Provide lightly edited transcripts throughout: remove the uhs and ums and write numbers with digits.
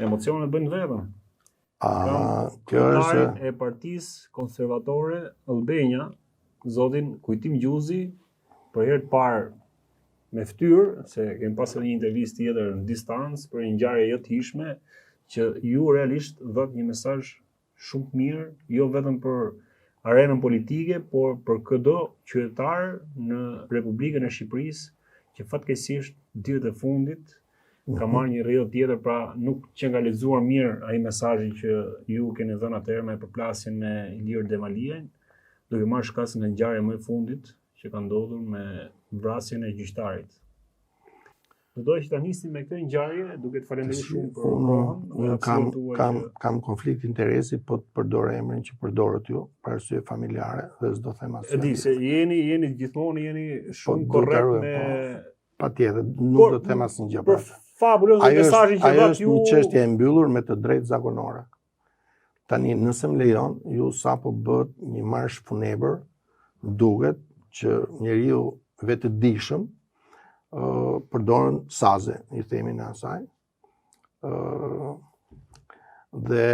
Emocionet bëjnë vetën. Kjo është e Partisë Konservatore Albania, zotin Kujtim Gjuzi, për herë të parë me ftyrë, se kemi pasur një intervistë tjetër në distancë për një ngjarje jo të hishme, që ju realisht dhët një mesazh shumë të mirë, jo vetëm për arenën politike, por për çdo qytetar në Republikën e Shqipërisë, që fatkeqësisht ditët e fundit ka marrë një rrjedhë tjetër, pra nuk që nga lexuar mirë ai mesazhi që ju keni dhënë atëherë me përplasjen me Ilir Devaliajn, duke marrë shkas nga ngjarja më e fundit që ka ndodhur me vrasjen e gjyqtarit. Do doja që ta nisnim me këtë ngjarje, duke të falenderuar shumë për kohën. Kam konflikt interesi, po të përdor emrin që përdorët ju, për arsye familjare, dhe s'do them asgjë. E di se jeni gjithmonë shumë korrekt me patjetër, nuk do të them asnjë gjë. Fabuloz mesazhin që dhat ju. Ajo është një çështje e mbyllur me të drejtë zakonore. Tani, nëse më lejon, ju sapo bëhet një marsh funebër, duket që njeriu vetëdijshëm përdoren saze, i themi në asaj. Dhe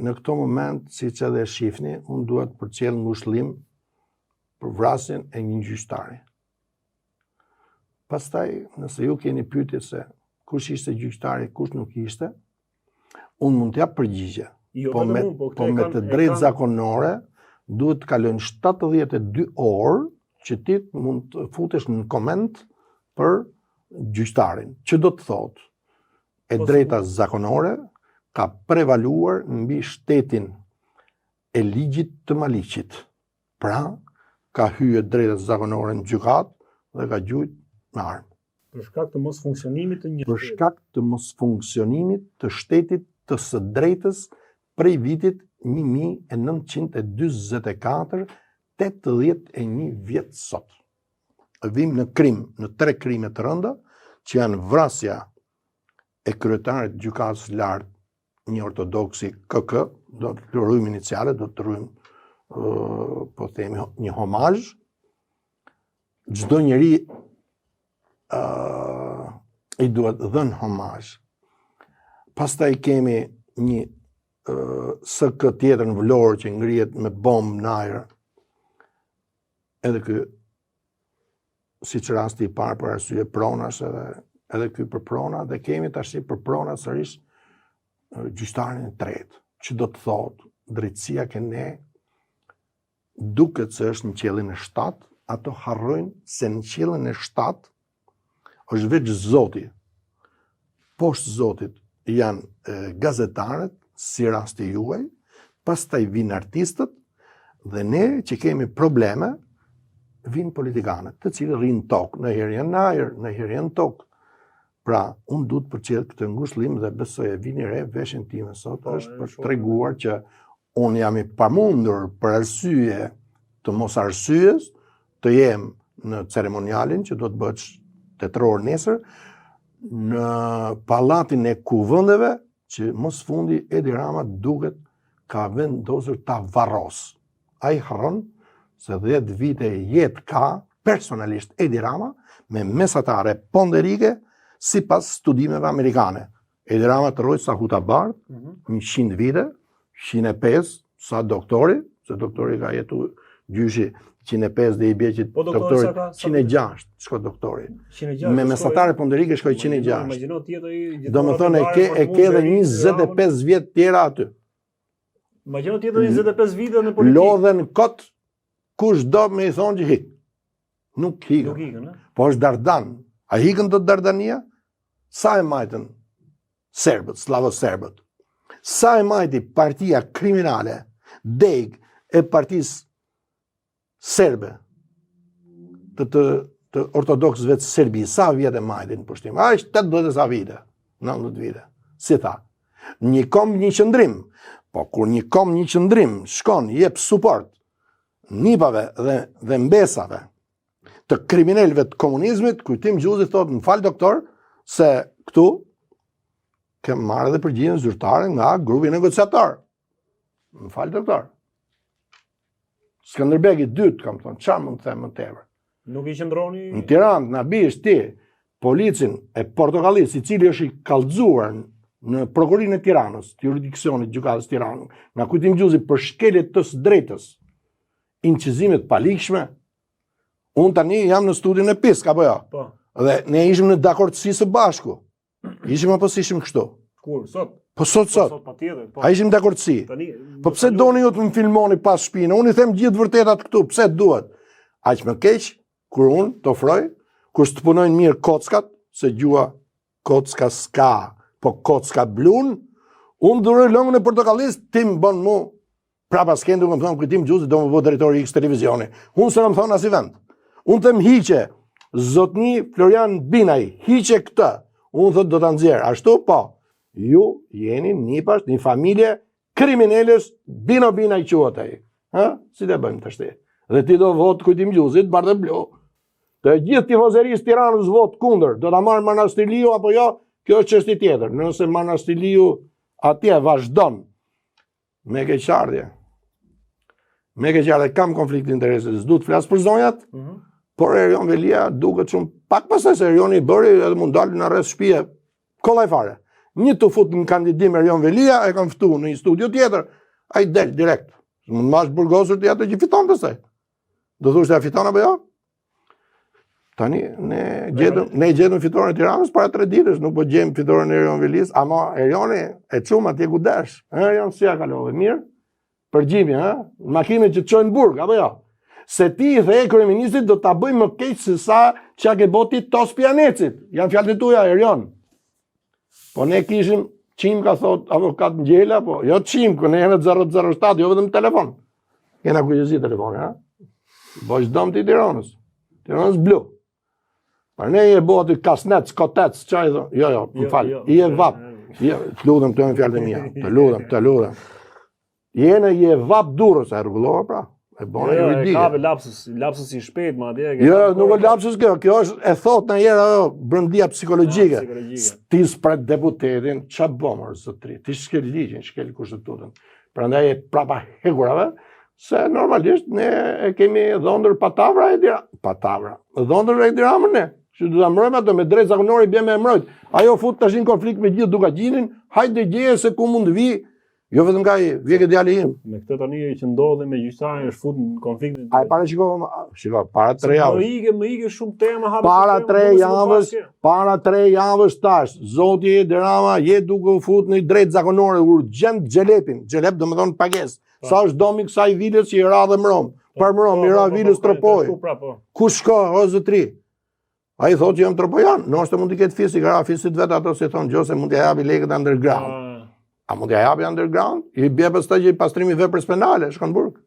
në këto moment, siç edhe shihni, unë duhet përcjell ngushëllim për vrasjen e një gjyqtari. Pastaj, nëse ju keni pyetje se kush ishte gjyqtari, kush nuk ishte, unë mund t'jap përgjigje. Po me të drejtë zakonore, duhet të kalojnë 72 orë që ti mund të futesh në koment për gjyqtarin. Që do të thotë? E drejta zakonore ka prevaluar mbi shtetin e ligjit të maliqit. Pra, ka hyrë drejta zakonore në gjykat dhe ka gjujt me armë. Për shkak të mos funksionimit të një Për shkak të mos funksionimit të shtetit të së drejtës prej vitit 1944, 81 vjet sot. Vim në krim, në 3 krime të rënda, që janë vrasja e kryetarit gjykatës lartë, një ortodoksi KK, do të rrujmë iniciale, do të rrujmë, po themi, një homazh. Çdo njeri i duhet dhënë homazh. Pastaj kemi një SK tjetër në Vlorë që ngrihet me bombë në ajër. Edhe ky, siç rasti i parë për arsye pronash, edhe ky për prona, dhe kemi tash për prona sërish gjyqtarin e tretë. Që do të thotë, drejtësia ke ne, duket se është në qiellin e 7, ato harrojnë se në qiellin e 7 është veç Zoti. Poshtë Zotit janë gazetarët, si rasti juaj, pastaj vinë artistët, dhe ne që kemi probleme, vinë politikanët, të cilë rrinë tokë, në herë janë në ajër, në herë janë tokë. Pra, unë du të përcjell këtë ngushëllim dhe besoj e vini re, veshën time sot është për të treguar që unë jam i pamundur për arsye të mos arsyes, të jem në ceremonialin që do të bëhet tetror nesër, në pallatin e kuvendeve, që mos fundi Edi Rama duket ka vendosur ta varros. Ai harron se 10 vite jetë ka personalisht Edi Rama me mesatare ponderike sipas studimeve amerikane. Edi Rama të rrojtë sa Hutabar, 100 vite, 105 sa doktori, se doktori ka jetu gjyshi 105 dhe i bje që doktori 106 shko doktori. Me mesatare ponderike shkoj 106. Do më thonë e ke dhe 25 vjet tjera aty. Imagjino tjetër 25 vite në politikë. Lodhen kot, kush do me i thonë që hik. Nuk hikën. Po është Dardan. A hikën do Dardania? Sa e majtën serbët, slavo-serbët? Sa e majti partia kriminale, deg e partisë serbe, të ortodoksëve të Serbi, sa vjetë e majtin pushtim? A ishtë 80 sa vite, 90 vite. Si tha, një kom një qëndrim, po kur një kom një qëndrim, shkon, jep suport, nipave dhe mbesave të kriminelve të komunizmit, Kujtim Gjuzi thot, më falë doktor, se këtu kem marrë dhe përgjigjen zyrtare nga grupi negociator. Më falë doktor. Skënderbegi 2, kam thonë, çfarë mund të them më tepër? Nuk i qëndroni? Në Tiranë, na bish ti, policin e Portokallis, i cili është i kallëzuar në Prokurorinë e Tiranës, të jurisdiksionit gjykatës Tiranës, nga Kujtim Gjuzi për shkelje të së drejtës, incizimet palikshme, unë tani jam në studion e PISK, apo jo? Po. Dhe ne ishim në dakordësi së bashku. Ishim apo s'ishim kështu? Kur, sot? Po sot. Patjetër, po. A ishim dakordësi. Tani, Po pse doni ju të më filmoni pas shpinë? Unë i them gjithë vërtetat këtu, pse duhet? Aq më keq kur unë të ofroj, kur të punojnë mirë kockat, se gjua kocka s'ka, po kocka blun, unë dhuroj lëngën e portokallist, ti më bën mu, prapa s'ken duke më thonë Kujtim Gjuzi, do më vë drejtori X televizioni. Unë se më thonë as i vend. Unë them hiqe, zotni Florian Binaj, hiqe këtë. Unë thot do të nxjerr. Ashtu po. Ju jeni nipash, një familje kriminalës, Bino Binaj quhet ai. Ha? Si të bëjmë tash ti? Dhe ti do vot Kujtim Gjuzit, bardhë blu. Të gjithë tifozërisë Tiranës vot kundër. Do ta marr Manastiliu apo jo? Kjo është çështje tjetër. Nëse Manastiliu atje vazhdon me keqardhje. Me keqardhje kam konflikt interesi, s'du të flas për zonjat. Por Erion Velia duket shumë pak pastaj se Erioni i bëri edhe mund dalë në rreth shtëpie. Kollaj fare. Një të fut në kandidim Erion Velia, e kam ftuar në një studio tjetër, ai del direkt. Mund mash burgosur ti ato që fiton pastaj. Do thosh se fiton apo jo? Tani ne gjetëm fitoren e Tiranës para 3 ditësh, nuk po gjejmë fitoren e Erion Velis, ama Erioni e çum atje ku dash. Erion si ja kalove mirë? Përgjimi, ha? Makinën që të çojnë në burg apo jo? Se ti i the kryeministit do ta bëj më keq se sa çka ke boti tos Pianecit. Janë fjalët tuaja, Erion. Po ne kishim çim ka thot avokat Ngjela, po jo çim, ku ne jemi 007, jo vetëm telefon. Kena kujtësi telefoni, ha? Bosh dom ti Tiranës. Tiranës blu. Por ne e boti kasnet, skotec, çaj do. Jo, më fal. I e vap. Jo, të lutem këto janë fjalët e mia. Të lutem. Jene i e vap durrës, a rregullova pra? E bën juridike. Ka lapsus i shpejt madje. Jo, nuk është lapsus kjo. Kjo është e thot ndonjëherë ajo brëndia psikologjike. Ti spret deputetin, ç'a bën zotri? Ti shkel ligjin, shkel kushtetutën. Prandaj e prapa hekurave se normalisht ne e kemi dhëndër patavra e dira. Patavra. Dhëndër e diramën ne. Që do ta mbrojmë ato me drejt zakonore bie me mbrojt. Ajo fut tash në konflikt me gjithë Dukagjinin, hajde gjeje se ku mund të vi. Jo vetëm nga i vjekë djali im. Me këtë tani që ndodhi me gjyqtarin është fut në konfliktin. Ai para shiko, para 3 javësh. Më ike shumë tema hapë. Para 3 javësh tash, zoti Derama je duke u fut në drejt zakonore urgjent xhelepin. Xhelep do të thonë pagesë. Sa është domi kësaj vilës që i ra dhe mrom. Për mrom, i ra vilës Tropoj. Ku shko, o zotri? Ai thotë që jam tropojan, nështë mund të ketë fisi, ka fisit vetë ato si thonë gjose mund të japi lekët underground. A mund të japi underground? I bje pastaj që i pastrimi veprës penale, shkon burg.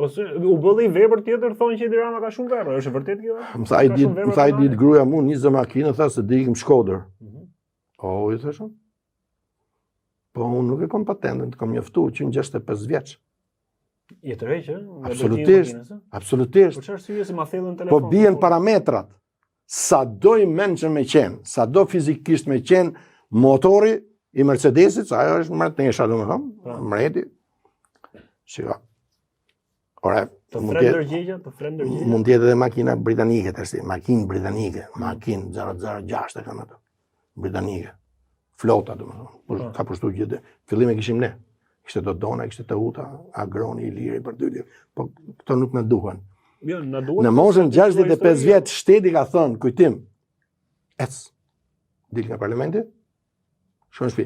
Po u bëllë i vepër tjetër thonë që Tirana ka shumë vepër, është vërtet kjo? Më tha i ditë gruaja mu 20 makinë, tha se dhe ikim Shkodër. O, i thashëm? Po unë nuk e kom patentën, të kom njoftu që në 65 vjeç. Jetërheq, absolutisht. Po çfarë arsye se ma thellën telefon? Po bien parametrat. Sa do i mençëm me qenë, sa do fizikisht me qenë motori i Mercedesit, sa ajo është mretnesha, domethënë, mreti. Shiko. Ora, mund të jetë edhe makina britanike tash, makinë britanike, makinë 006 e kanë ato. Britanike. Flota, domethënë. Ka përshtuar gjithë. Fillim e kishim ne. Kishte të dona, kishte të uta, agroni, i liri për 2 ditë. Po këto nuk na duhen. Jo, na duhet. Në moshën 65 vjet shteti ka thënë, kujtim. Ec. Dil nga parlamenti. Shkon në shtëpi.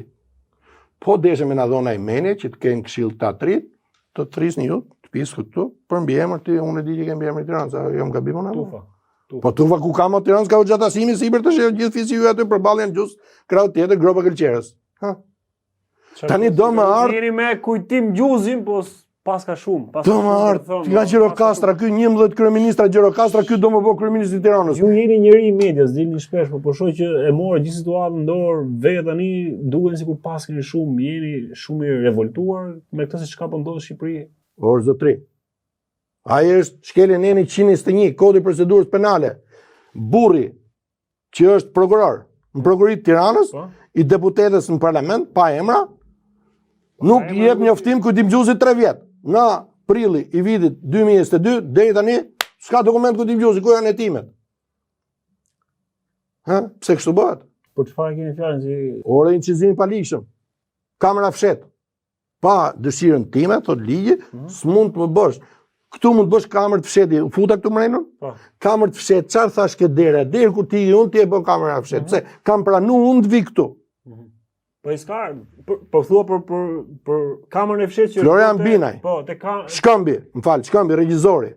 Po deshe me na dhona i menje që të kenë këshill të atrit, të trisni ju, të pisë këtu, për mbiemër ti, unë e di që ke mbiemër i Tiranës, a jam gabimon apo? Tufa. Po tufa ku kam o Tiranës, ka u gjatasimi sipër të shërë, gjithë fisi ju aty përballë janë gjusë krau tjetër, gropa këlqerës. Ha? Tani do më ardh. Jeni me Kujtim Gjuzin, po paska shumë. Do më ardh. Nga Gjirokastra, ky 11 kryeministra Gjirokastra, ky do më bëj kryeminist i Tiranës. Ju jeni njëri i medias, dilni shpesh, po shoh që e morë gjithë situatën në dorë, vetë tani duken sikur paskeni shumë, jeni shumë i revoltuar me këtë se çka po ndodh në Shqipëri. Or zotri. Ai është shkelje neni 121, kodi i procedurës penale. Burri që është prokuror në prokurorinë e Tiranës, i deputetës në parlament pa emra, nuk i jep njoftim Kujtim Gjuzi 3 vjet. Nga prilli i vitit 2022 deri tani s'ka dokument Kujtim Gjuzi, ku janë hetimet? Ha? Pse kështu bëhet? Po çfarë keni fjalën si Ore incizimi pa ligjshëm. Kamera fshet. Pa dëshirën time, thot ligji, s'mund të më bësh. Këtu mund të bësh kamerë të fsheti. Futa këtu mrenon? Po. Kamerë të fshet, çfarë thash ke dera? Derë kur ti unë ti e bën kamera fshet. Pse? Kam pranuar unë të vi këtu. Po i ska, po thua për kamerën e fshetë që Florian Binaj. Po, te ka Shkëmbi, Shkëmbi, regjizori.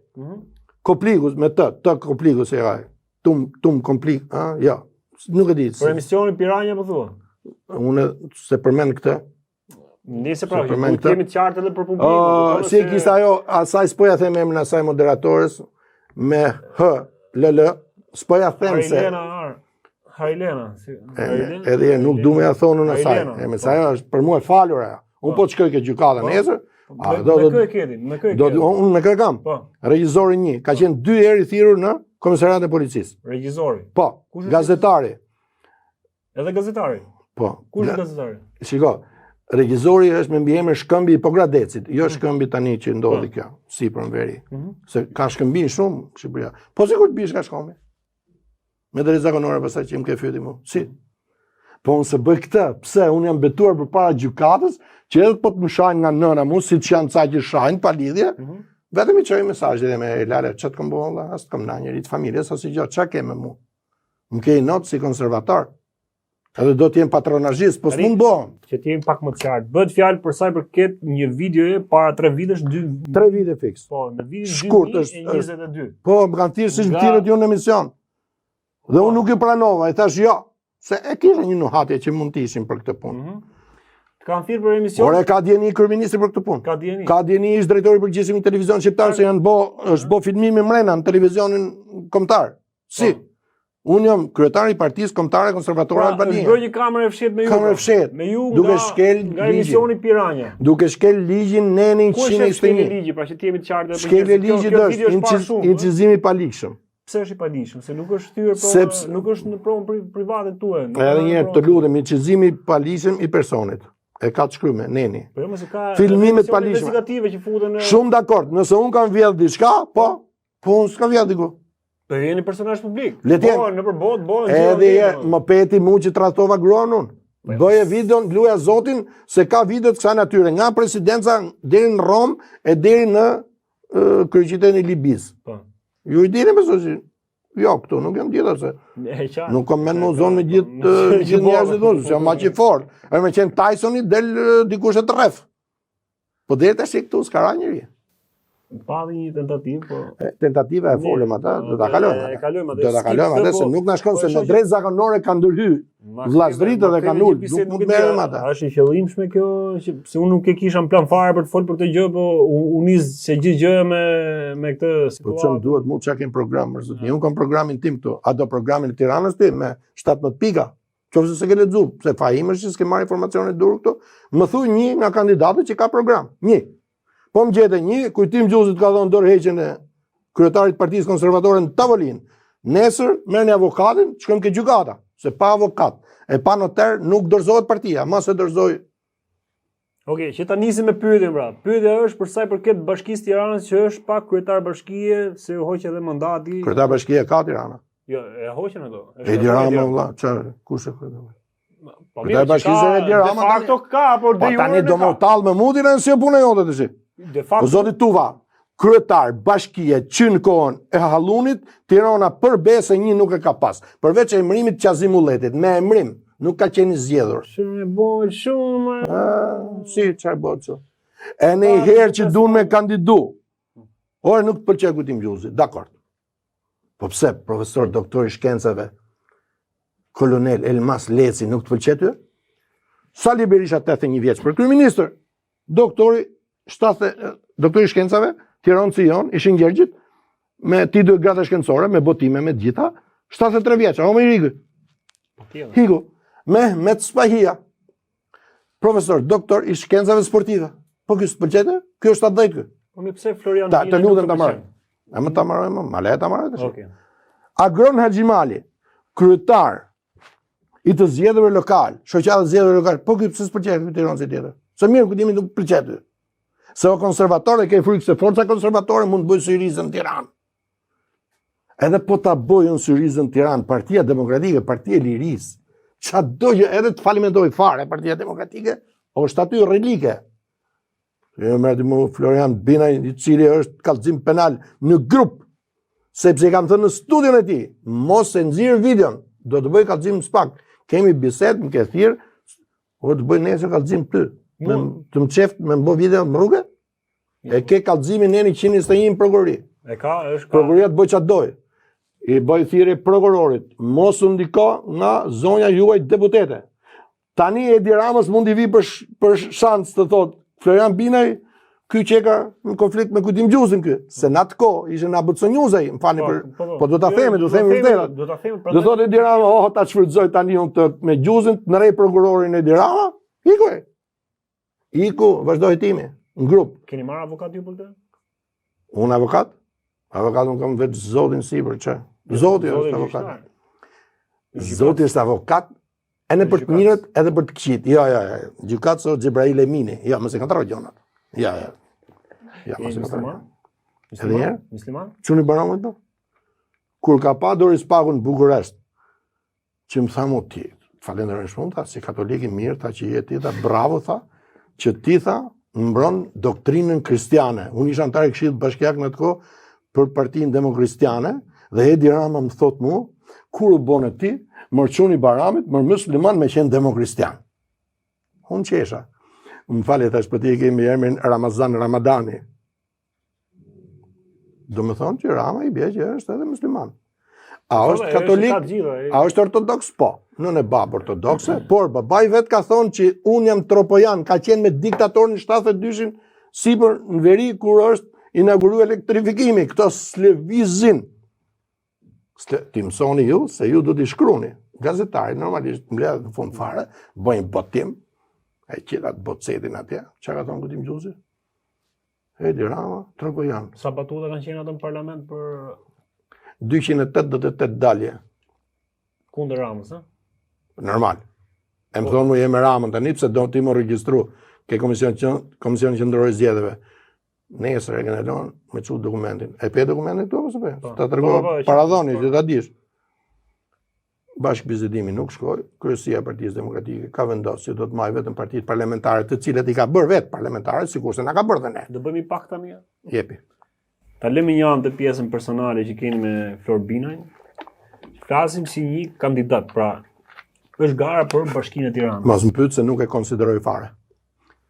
Kompliku me të kompliku se ai. Tum komplik, ja. Nuk e di. për emisionin Piranja po thua. Unë se përmend këtë. Nëse pra, përmend kemi të qartë edhe për publikun. Si kishte ajo, asaj s'po ja them emrin asaj moderatorës me LL, s'po ja them se Harilena. edhe nuk du me ja thonë në asaj. Harilena, Me sa ajo është për mua e falur ajo. Unë po të shkoj ke gjykata nesër. Me kë e keni? Me kë e keni? Unë me kë kam. Po, Regjizori 1, ka qenë 2 herë i thirrur në komisariat e policisë. regjizori. Po, gazetari. Edhe gazetari. Po. Kush është gazetari? Shiko, regjizori është me mbiemër Shkëmbi i Pogradecit, jo Shkëmbi tani që ndodhi kjo, sipër në veri. Se ka shkëmbin shumë në Shqipëria. Po sikur të bish ka shkombi. Me drejtë zakonore pastaj që më ke fyeti mu. Si? Po unë se bëj këtë, pse unë jam betuar përpara gjykatës, që edhe po të më shajnë nga nëna mu, si që janë ca që shajnë pa lidhje, vetëm i çoj mesazhe dhe me Lale, ç't kam bëu valla, as kam na njëri të familjes as gjë, ç'a ke me mu? Më ke not si konservator. Edhe do të jem patronazhist, po s'mund bëhem. Që të jemi pak më të qartë. Bëhet fjalë për sa i përket një videoje para 3 vitesh, 3 vite fiks. Po, në vitin Shkurt 2022. Po, më kanë thirrë si Nga- thirrët ju në emision. Dhe unë nuk i pranova, i thash jo, se e kisha një nuhatje që mund të ishin për këtë punë. Të kanë thirrë për emision? Ore ka djeni kryeministri për këtë punë. Ka djeni. Ka djeni ish drejtori i përgjithshëm i televizionit shqiptar se është bo filmimi mrena në televizionin kombëtar. Si? Unë jam kryetari i partisë kombëtare konservatore Pra, Albanie. është bërë një kamerë e fshetë me ju. Kamerë e fshetë, Me ju duke nga shkel nga ligjin. emisioni Piranja. Duke shkel ligjin Neni Ku është shkelje 121. ligji, pra që të jemi të qartë. Shkelje ligjit Kjo është video është parë shumë. incizimi pa ligjshëm. Pse është i padijshëm? Se nuk është thyer Sepse- nuk është në pronë private tuaj. Edhe një herë të lutem, incizimi pa ligjshëm i personit. E ka të shkruar Neni. Po jo mos e ka Filmimet emisione palishme. investigative që futen në Shumë dakord, nëse unë kam vjedh diçka, po unë s'ka vjedh diku. Po jeni personazh publik. Le të jem. Po nëpër botë bëhen Edhe më peti mu që tratova gruan unë. Bëje videon, luja Zotin, se ka video të kësaj natyre, nga presidenca deri në Rom e deri në kryeqytetin e Libis. Po. Ju i dini besoj si jo, këtu nuk jam gjithë se E qartë. nuk kam mend më zonë me gjithë njerëzit tonë, se jam aq i fortë. Edhe me qenë Tysoni del dikush e të rreth. Po deri tash këtu s'ka ra njëri. Palli një tentativë, po. Tentativa e folëm ata, do ta kalojmë. E kalojmë atë. Do ta kalojmë atë se nuk na shkon se në drejt zakonore ka ndërhy. Vllazëritë dhe kanë ul, nuk mund merrem ata. Është i qëllimshme kjo, që se unë nuk e kisha në plan fare për të folur për këtë gjë, po u nis se gjithë gjëja me këtë Po çem duhet mu çka kem program, për zotin. Unë kam programin tim këtu. A do programin e Tiranës ti me 17 pika? Qofse se ke lexuar, se Fahim është që s'ke marrë informacione dur këtu, më thuj një nga kandidatët që ka program. Një. Po më gjete një, Kujtim Gjuzit ka dhënë dorëheqjen e kryetarit të Partisë Konservatore në tavolinë. Nesër merrni avokatin, shkojmë ke gjykata, se pa avokat e pa notar nuk dorëzohet partia, mos e dorëzoj. Okej, që ta nisim me pyetjen pra. Pyetja është për sa i përket Bashkisë Tiranës që është pa kryetar bashkie, se u hoq edhe mandati. Kryetar bashkia ka Tirana. Jo, e hoqën ato. Edi Rama valla, çfarë? Kush e kryetar? Po Kryetar bashkisë e Edi Rama. De facto ka, por de Po jure. tani do më tall me mutin se punë jote të si. De O facto zoti Tuva, kryetar bashkie që në kohën e Hallunit, Tirana përbesë një nuk e ka pas. Përveç emrimit Qazimulletit, me emrim nuk ka qenë zgjedhur. shumë e bojë, shumë. Si çfarë bëhet çu? E në një herë që duan me kandidu. Ore nuk të pëlqej Kujtim Gjuzi, dakord. Po pse profesor doktor i shkencave kolonel Elmas Leci nuk të pëlqet ty? Sali Berisha 81 vjeç për kryeministër. Doktori doktori i shkencave, Tiranë Cion, ishin Gjergjit, me ti 2 grada shkencore, me botime, me gjitha, 73 vjeç, o më i rikë. Hiku, Mehmet Spahia, profesor, doktor i shkencave sportive. Po ky s'pëlqet? Ky është 70 ky. Po me pse Florian Ta Bine të nuk lutem ta pëlqen? marrë. A më ta marrojmë, ma le ta marrë tash. Okej. Agron Haxhimali, kryetar i të zgjedhurve lokal, shoqata e zgjedhurve lokal. Po ky pse s'pëlqet ky Tiranë si tjetër? Se mirë Kujtimi nuk pëlqet ty. Se o konservatore ke frikë se forca konservatore mund të bëjë syrizën në Tiranë. Edhe po ta bëjë unë syrizën në Tiranë, Partia Demokratike, Partia e Lirisë, Qa do që edhe të falimentoj fare Partia Demokratike, është aty relike. Mërti mu Florian Binaj, i cili është kallëzim penal në grup, sepse kam thënë në studion e ti, mos e nxirë videon, do të bëj kallëzim spak. Kemi biset, më ke thirë, o të bëj nesër kallëzim ty. Të më qeft me më bo video më rrugë, e ke kallëzimin e 121 prokurori. Prokuroria të bëj qatë dojë. I bëj thirrje prokurorit, mos u ndiko nga zonja juaj deputete. Tani Edi Ramës mund i vi për shans të thot, Florian Binaj, ky qeka në konflikt me Kujtim Gjuzin ky, se në atë kohë ishte në Abut Sonjuzaj, më falni po do ta themi, do themi vërtetat. Do thotë Edi Rama, ta shfrytëzoj tani unë me Gjuzin, të ndrej prokurorin Edi Rama, iku, vazhdoj timi, në grup. Keni marrë avokat ju për të? Unë avokat? Avokat unë kam vetë zotin sipër, që? Zoti është avokat. Zoti është avokat, e në për të mirët edhe për të këqit. Jo, gjykat sot Gjebrail Emini. Jo, mëse kanë të rogjonat. Jo, mëse kanë të rogjonat. Edhe njerë? Musliman? Quni Baramit do? Kur ka pa Doris Pakun në Bukurest, që më thamu ti, falenderoj shumë, tha, si katoliki mirë, tha që je ti, tha, bravo, tha, që ti, tha, mbron doktrinën kristiane. Unë isha antar i Këshillit Bashkiak në atë kohë për Partinë Demokristiane, dhe Edi Rama më thot mu, kur u bone ti, mërquni Baramit, mërë musliman me qenë demokristian. Unë qesha. Më fali, thash, për ti kemi emrin Ramadani. Do me thonë që Rama i bje që është edhe musliman. A është katolik? A është ortodoks? Po. Nën e babë ortodokse, por babaj vetë ka thonë që unë jam tropojan, ka qenë me diktator në 72-shin sipër në veri kur është inauguru elektrifikimi, këto slevizin. Ti mësoni ju, se ju do t'i shkruni. Gazetari, normalisht, mbledh në fund fare, bëjnë botim, e qitat botsetin atje, që ka thonë Kujtim Gjuzi? Edi Rama, tropojan. Sa batuta kanë qenë atë në parlament për 288 dalje. Kundër Ramës, a? Normal. E më thonë mu jemi Ramën të një, pse do t'i më registru ke Komisioni Qendrore Zgjedhjeve. Nesër e kënë elon me çu dokumentin. E pe dokumentin këtu ose pe? Ta tregoj paradhoni që ta dish. Bashkëbisedimi nuk shkoi, kryesia e Partisë Demokratike ka vendosur që do të marrë vetëm partitë parlamentare, të cilat i ka bërë vetë parlamentare, sikurse na ka bërë dhe ne. Do bëjmë pak tani. Jepi. Ta lëmë një anë të pjesën personale që keni me Flor Binajn. Flasim si një kandidat, pra është gara për Bashkinë e Tiranës. Mos më pyet se nuk e konsideroj fare.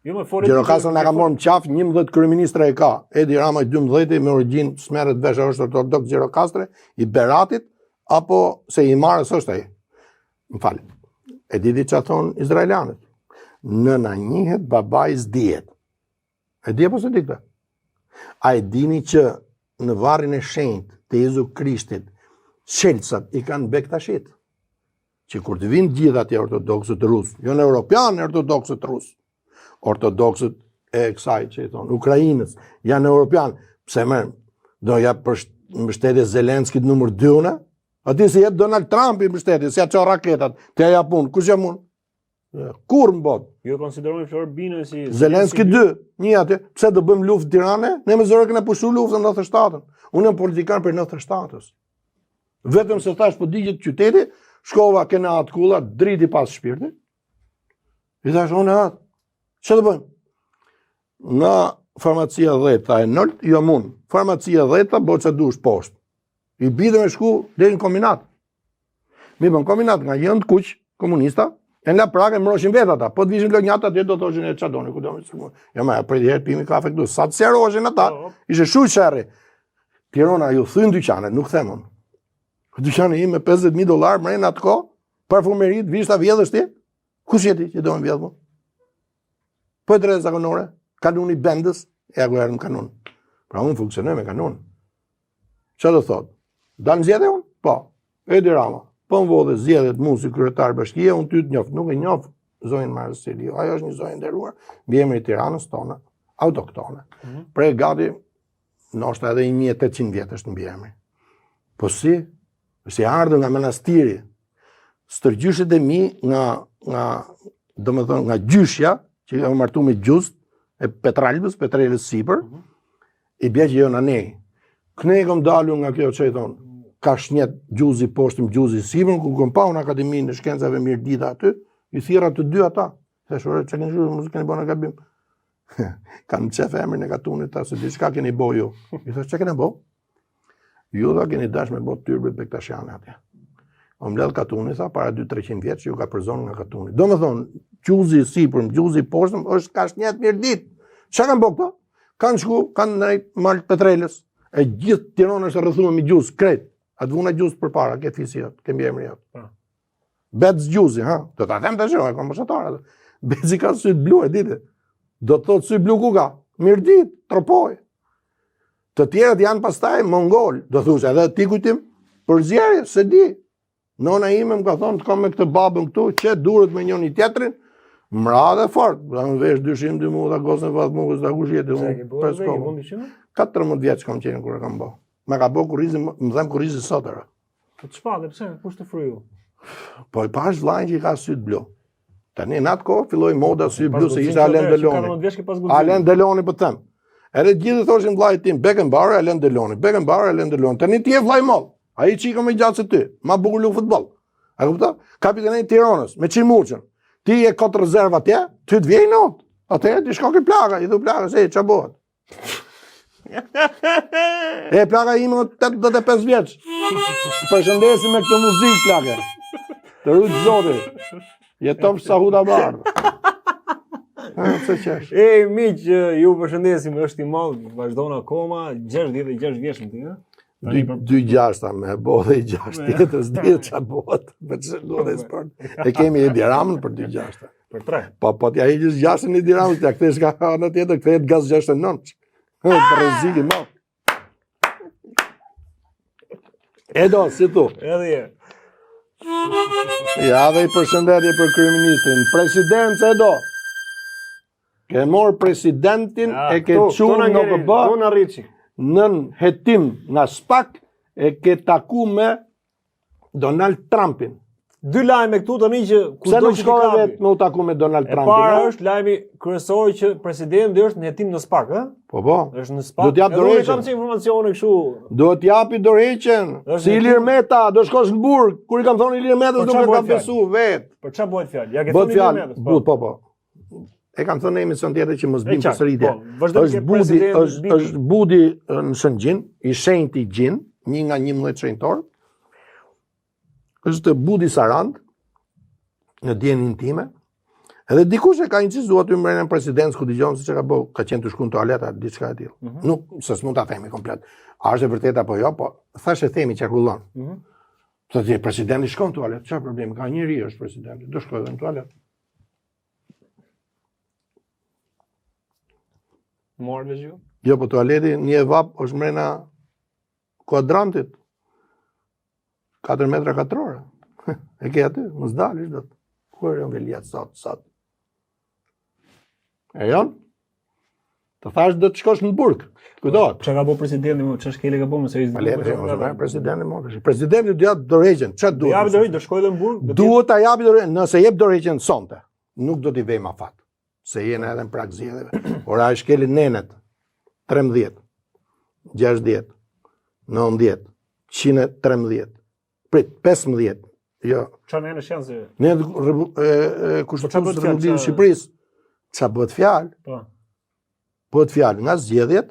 Jo më fort. Gjirokastra na ka marrë në qaf, 11 kryeministra e ka. Edi Rama 12 me origjinë smerret vesh është ortodoks Gjirokastre i Beratit apo se i marrës është ai. Më fal. E di çfarë thon izraelanët. Nëna njihet, babai s'dihet. E di apo s'e di këtë? A e dini që në varrin e shenjtë të Jezu Krishtit, shelcat i kanë bektashit? Që kur të vinë gjithë atje ortodoksët rusë, jo në europianë ortodoksët rusë, ortodoksët e kësaj që i thonë, Ukrajinës, janë europianë, pse mërë, do jap për mbështetje Zelenskit numër 2 une, ati si jep Donald Trump i mbështetje, si ja qa raketat, të ja punë, kush jam unë? Kur më botë? Jo konsiderojnë Flor Binaj si... Zelenski 2, një atë, pse do bëjmë luftë Tirane? Ne me zërë këna pushu luftë në 97-ën. Unë jam politikan për 97-ës. Vetëm se thash po digjet qyteti, shkova kena atë kulla, driti pas shpirti. I thash, unë atë, që të bëjmë? Nga farmacia 10, tha e nëllë, jo mund. Farmacia 10, bo që dush poshtë. I bide me shku dhe në kombinat. Mi bën kombinat nga jëndë kuq, komunista, e në la Prag e mroshin vetë ata, po të vishim lë njata atje do të oshin e qadoni, ku do me sërmu. Ja ma, për i herë pimi kafe këtu, sa të seroshin ata, ishe shu qërri. Tirona, ju thyn dyqanet, nuk themon. Dyqanet im me $50,000 mrejnë atë ko, parfumerit, vishta vjedhës ti, kush jeti që do me vjedhë mu? Po e drejtë zakonore, kanuni bendës, e ako erë në kanun. Pra unë funksionoj me kanun. Që do thot? Dalë zjedhe unë? Po, Edi Rama. Po më vodhe zjedhet mu si kryetar bashkia, unë ty të njofë, nuk e njofë zonjën Marësili. Ajo është një zonjë nderuar, mbi emri Tiranës tonë, autoktone. Prej gati, ndoshta edhe 1800 vjetësh në mbi emri. Po si ardhë nga menastiri, stërgjyshet e mi nga gjyshja, që e martu me gjust, e Petrelës sipër, i bje që jo në nej. Këne e kom dalu nga kjo që i thonë, ka shnjet gjuzi poshtim, gjuzi sipër, ku kom pa unë Akademinë e Shkencave Mirdita aty, i thirra të dy ata. Thash, ore, çka keni shkruar, mos keni bënë gabim. Kanë qef emrin e katunit, ta se diçka keni bo ju. I thash, çka keni bo? Ju dha keni dash me bot Tyrbet Bektashiani atje. O mbledh katuni, tha, para 200-300 vjeç, ju ka përzon nga katuni. Do me thonë, gjuzi sipër, gjuzi poshtëm, është ka shnjet Mirdit. Çka kanë bo këto? Kanë shku, kanë drejt mal Petrelës. E gjithë Tirana është rrethuar me gjuz, krejt. Atë vuna gjuz përpara, këtë fisi jot, kemi emrin jot. Bec gjuzi, ha? Do ta them tash, e kam moshatar. Beci ka sy blu, e dite. Do të thotë sy blu ku ka? Mirdit, tropoj. Të tjerët janë pastaj mongol, do thush, edhe ti kujtim për zjerje, se di. Nona ime më ka thonë të kam me këtë babën këtu, që durët me njëri tjetrin, mra dhe fort. Da më vesh dyshim dy mu, da gosën fatë mu, da kush jetë. 14 vjeç kam qenë kur e kam bo. Me ka bo kurrizi, më them kurrizi sotëra. Po të shpallë, pse? Kush të fryu? Po i pash vllajin që i ka syt blu. Tani në atë kohë filloi moda sy blu se ishte Alen Deloni. Alen Deloni po them. Edhe gjithë thoshin vllajt tim Beckenbauer, Alen Deloni, Beckenbauer, Alen Deloni. Tani ti je vllaj moll. Ai çika më gjatë se ty. Ma bukur lu futboll. A kupton? Kapiteni i Tiranës me Çimurçën. Ti je kot rezerv atje, ty të vjen not. Atëherë ti shko ke plaga, i thu plaga se ç'a bëhet. E plaga ime 85 vjeç. Përshëndesim me këtë muzikë plagë. Të rujt zoti. Jeton sa huda bardh. E miq, ju përshëndesim, është i madh, vazhdon akoma 66 vjeç ti, ha? 2-6 me bo dhe i 6 tjetës, dhjetë që botë, për që do dhe sport. E kemi Edi Ramën për 2-6. Për 3. Po t'ja i gjithë 6 Edi Ramën, t'ja këthesh ka në tjetër, këthejet gaz 69. Për reziki ma. Edo, si tu? Edhe je. Ja dhe i përshëndetje për kryeministrin. President Edo. Ke morë presidentin e ke qunë në këbë. Tona Riçi. Nën hetim nga SPAK e ke taku me Donald Trumpin. Dy lajme këtu tani që pse nuk shkove vetë me u taku me Donald Trumpin? E para është lajmi kryesor që presidenti është në hetim në SPAK, ë? Po. Është në SPAK. Do t'jap dorëheqjen. Kam si informacione kështu. Do t'japi dorëheqjen. Si Ilir Meta, do shkosh në burg. Kur i kam thonë Ilir Metës nuk e ka besu vet. Për çfarë bëhet fjalë? Ja ke thonë Ilir Metës. Po. E kam thënë në emision tjetër që mos bim përsëritje. Është budi në Shëngjin, i shenjti Gjin, një nga 11 shenjtor. Është budi Sarand, në dijenin time. Edhe dikush e ka incizuar aty mbrenda presidentës ku dëgjon se çka ka bëu, ka qenë të shku në toalet atë diçka e tillë. Nuk se s'mund ta themi komplet. A është e vërtetë apo jo, po thashë themi çarkullon. Thotë presidenti shkon në toalet, çfarë problemi ka? Njëri është presidenti, do shkojë në toalet. Morë veç ju? Jo, po toaleti një vap është mrena kuadrantit. 4 metra katrore. E ke aty, mos dalish do të. Ku e velia sot. E jon? Të thash do të shkosh në burg. Kujtohet. Çka ka bëu presidenti më, ç'është kele ka bëu më se ishte. Presidenti më. Presidenti do jap dorëheqjen. Ç'a duhet? Japi dorëheqjen, do shkojë në burg. Duhet ta japi dorëheqjen, nëse jep dorëheqjen sonte. Nuk do t'i vej më afat. Se jena edhe në prak zgjedhjeve. Ora e shkelin nenet 13, 60, 90, 113, prit 15. Jo. Çfarë nenë janë se? Ne Kushtetues së Republikës së Shqipërisë. Ç'a bëhet fjalë? Po. Bëhet fjalë nga zgjedhjet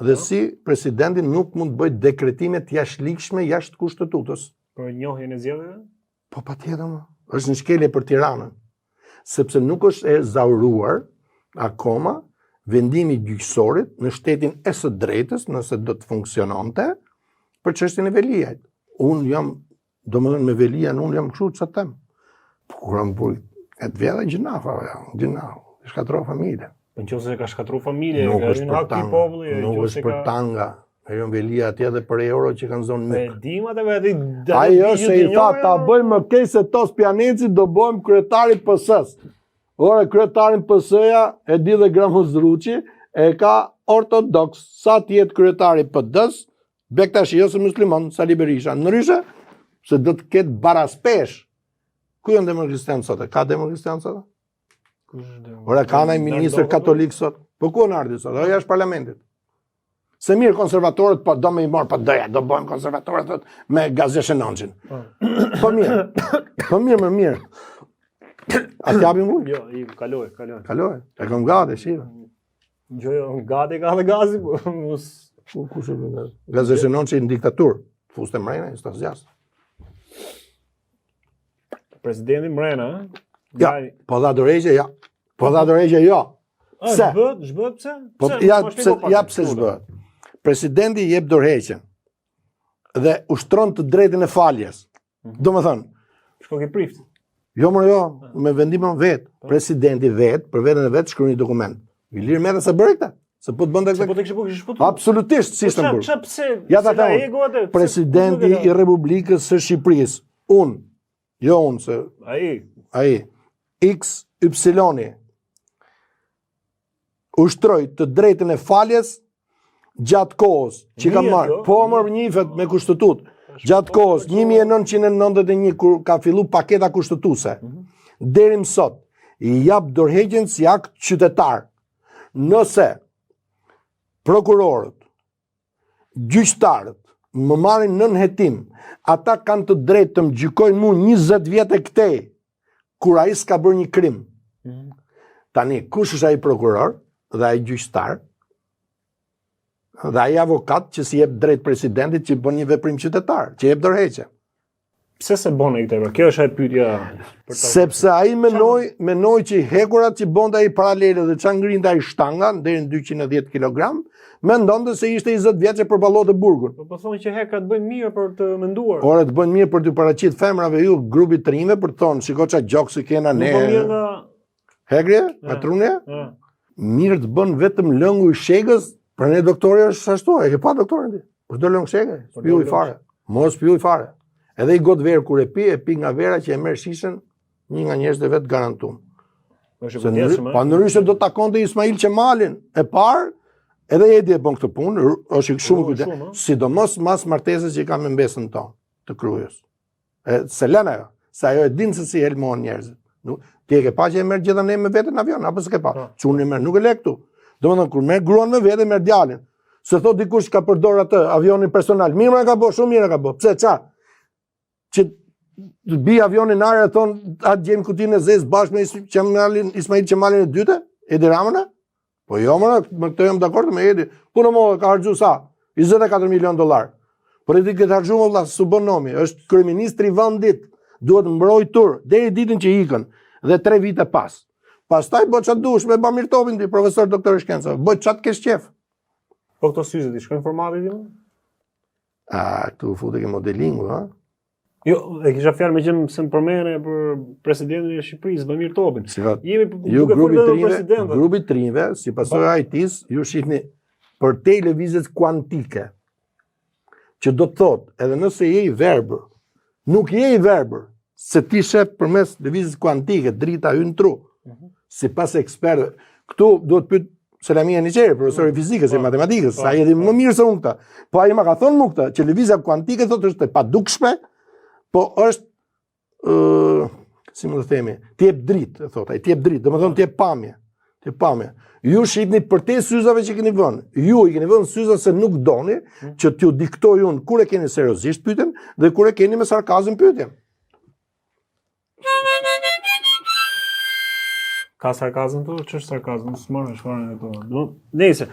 dhe si presidenti nuk mund të bëjë dekretime të jashtëligjshme jashtë kushtetutës. Për njohjen e zgjedhjeve? Po patjetër më. Është një shkelje për Tiranën. Sepse nuk është e zauruar akoma vendimi gjyqësorit në shtetin e së drejtës, nëse do të funksiononte, për çështjen e Veliajt. Unë jam, domethënë me Veliajn, unë jam kështu ç'a them. Kur am burg, e të vjedha gjinafa, shkatrua familje. Po nëse ka shkatruar familje, ka hyrë hak i popullit, nuk është për tanga. Ajo Velia atje dhe për euro që kanë zonë mik. E dimat e vetë. Ajo se i tha ta bëjmë keq se tos pianeci do bëjmë kryetari PS-s. Ora kryetarin PS-ja e di dhe Gramus Druçi e ka ortodoks. Sa të jetë kryetari PD-s, Bektashi ose musliman, Sali Berisha. Ndryshe se do të ketë baraspesh. Ku janë demokristianë sot? Ka demokristianë sot? Ora ka ndaj ministër katolik sot. Po ku në ardhi sot? Ajo është parlamentit. Se mirë konservatorët, po do me i morë, po doja, do bëjmë konservatorët thot, me Gazeshën Nënçin. Po mirë, më mirë. A t'japim uj? Jo, i kaloj. Kaloj, e kom gati, shive. Jo, gati ka dhe gazi, po mos... Kush e bëjmë? Gazeshën Nënçi në diktaturë, fuste mrejna, i stas gjasë. Presidenti Mrena, Ja, po dha dorëgje, ja. Po dha dorëgje, jo. Se? Zhbët pse? Po, ja pse zhbët. Presidenti jep dorëheqjen dhe ushtron të drejtën e faljes. Do më thënë, Shko ke prift. jo, me vendimin vet. Presidenti vet, për veten e vet, shkruan një dokument. Ilir Meta se bëri këtë? Se po të bënte Se po këtë? të kishë kishë shputur. Absolutisht, si ishte bërë. Pse? Ja ta them. Presidenti i Republikës së Shqipërisë, unë, se ai, XY, ushtroi të drejtën e faljes gjatë kohës që ka marrë. Po më njifet me kushtetutë. Gjatë kohës 1991 kur ka fillu paketa kushtetuese, deri më sot i jap dorëheqjen si akt qytetar. Nëse prokurorët, gjyqtarët më marrin nën hetim, ata kanë të drejtë të më gjykojnë mua 20 vjet e këtej, kur ai s'ka bërë një krim. Tani, kush është ai prokuror dhe ai gjyqtar? Dhe ai avokat që si jep drejt presidentit që bën një veprim qytetar, që jep dorëheqje. Pse se bën ai këtë? Kjo është ai pyetja për ta. Sepse ai menoi që hekurat që bonte ai paralele dhe çan ngrinte ai shtanga deri në 210 kg, mendonte se ishte 20 vjeç e përballonte burgun. Po thonë që hekrat bëjnë mirë për të menduar. Ora të bëjnë mirë për të paraqit femrave ju grupit të rinjve për të thonë, shiko ç'a gjoksi kena ne. Po mirë nga Hegrje, patrunje? Mirë të bën vetëm lëngu i shegës, për ne doktori është ashtu, e ke pa doktorin ti. Po do lëng shegë, piuj fare. Mos piuj fare. Edhe i got verë kur e pi nga vera që e merr shishën, një nga njerëzit e vet garantuar. Pa ndryshe do të takonte Ismail Qemalin e parë, edhe Edi e bën këtë punë, është shumë kujdes, sidomos mas martesës që ka me mbesën tonë të krujës. Se lën ajo, se ajo e din se si helmohen njerëzit. Ti e ke pa që e merr gjithë ne me veten në avion, apo s'ke pa? Çunë merr, nuk e le këtu. Domethënë kur merr gruan me vete, merr djalin. Se thot dikush ka përdor atë avionin personal. Mirë ka bë, shumë mirë ka bë. Pse ça? Që të bi avionin në arë e thonë atë gjem kutinë e zezë bashkë me Ismail Qemalin e dyte? Edi Ramëna? Po jo mëra, më këtë jam dakord me Edi. Punë mo ka harxhu sa? 24 milion dollar. Por Edi këtë harxhu më valla s'u bën nomi, është kryeministri i vendit. Duhet mbrojtur deri ditën që ikën dhe 3 vite pas. Pastaj bëj çat dush me Bamir Topin ti, profesor doktor i shkencave. Bëj çat kesh qef. Po këto syze ti shkojnë formati ti? Këtu futet ke modelingu, ha? Jo, e kisha fjalë me që më përmendën për presidentin e Shqipërisë, Bamir Topin. Jemi duke folur për presidentin. Grupi i trinjve, si pasojë e IT-s, ju shihni për televizet kuantike. Që do të thotë, edhe nëse je i verbër, nuk je i verbër, se ti shef përmes lëvizjes kuantike drita hyn tru. Sipas ekspertëve, këtu duhet pyet Selamia Niçeri, profesor i fizikës e matematikës, sa ai edhe më mirë se unë këtë. Po ai më ka thonë mua këtë, që lëvizja kuantike thotë është e padukshme, po është si më të themi, ti jep dritë, thotë ai, ti jep dritë, domethënë ti jep pamje. Ti jep pamje. Ju shihni për te syzave që keni vënë. Ju i keni vënë syza se nuk doni që t'ju diktoj unë kur e keni seriozisht pyetjen dhe kur e keni me sarkazëm pyetjen. Ka sarkazm këtu? Ç'është sarkazm? S'morë shfarën këtu. Nëse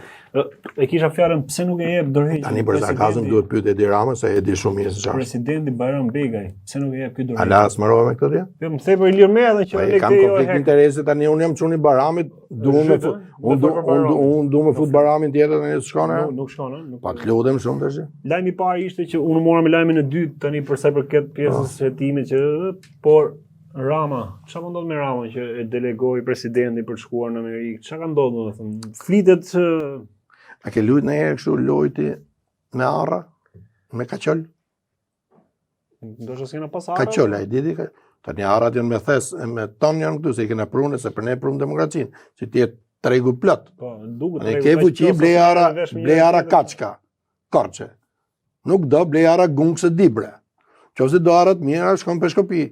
e kisha fjalën pse nuk e jep dorëheqjen. Tani për sarkazm duhet pyet Edi Rama se e di shumë mirë se ç'është. Presidenti Bayram Begaj, pse nuk e jep këtë dorëheqje? Ala smarrova me këtë dia? Jo, më thej për Ilir Meta që ne kam konflikt interesi tani, unë jam çuni Baramit, unë du me fut Baramin tjetër tani s'shkon. Nuk shkon, Pa të lutem shumë tash. Lajmi i parë ishte që unë morëm lajmin e dytë tani për sa i përket pjesës së hetimit që por Rama, çfarë ndodh me Ramën që e delegoi presidenti për të shkuar në Amerikë? Çfarë ka ndodhur, domethënë? Flitet A ke luajtur ndonjëherë kështu lojti me arra, me kaçol? Ndoshta s'kena pas arra. Kaçol ai diti ka. Tani arrat janë me thes, me ton janë këtu se i kena prunë se për ne prunë demokracinë, që ti jetë tregu plot. Po, duket tregu. Ne ke fuqi blej arra kaçka. Korçe. Nuk do blej arra gungse dibre. Qofse do arrat mira shkon peshkopi.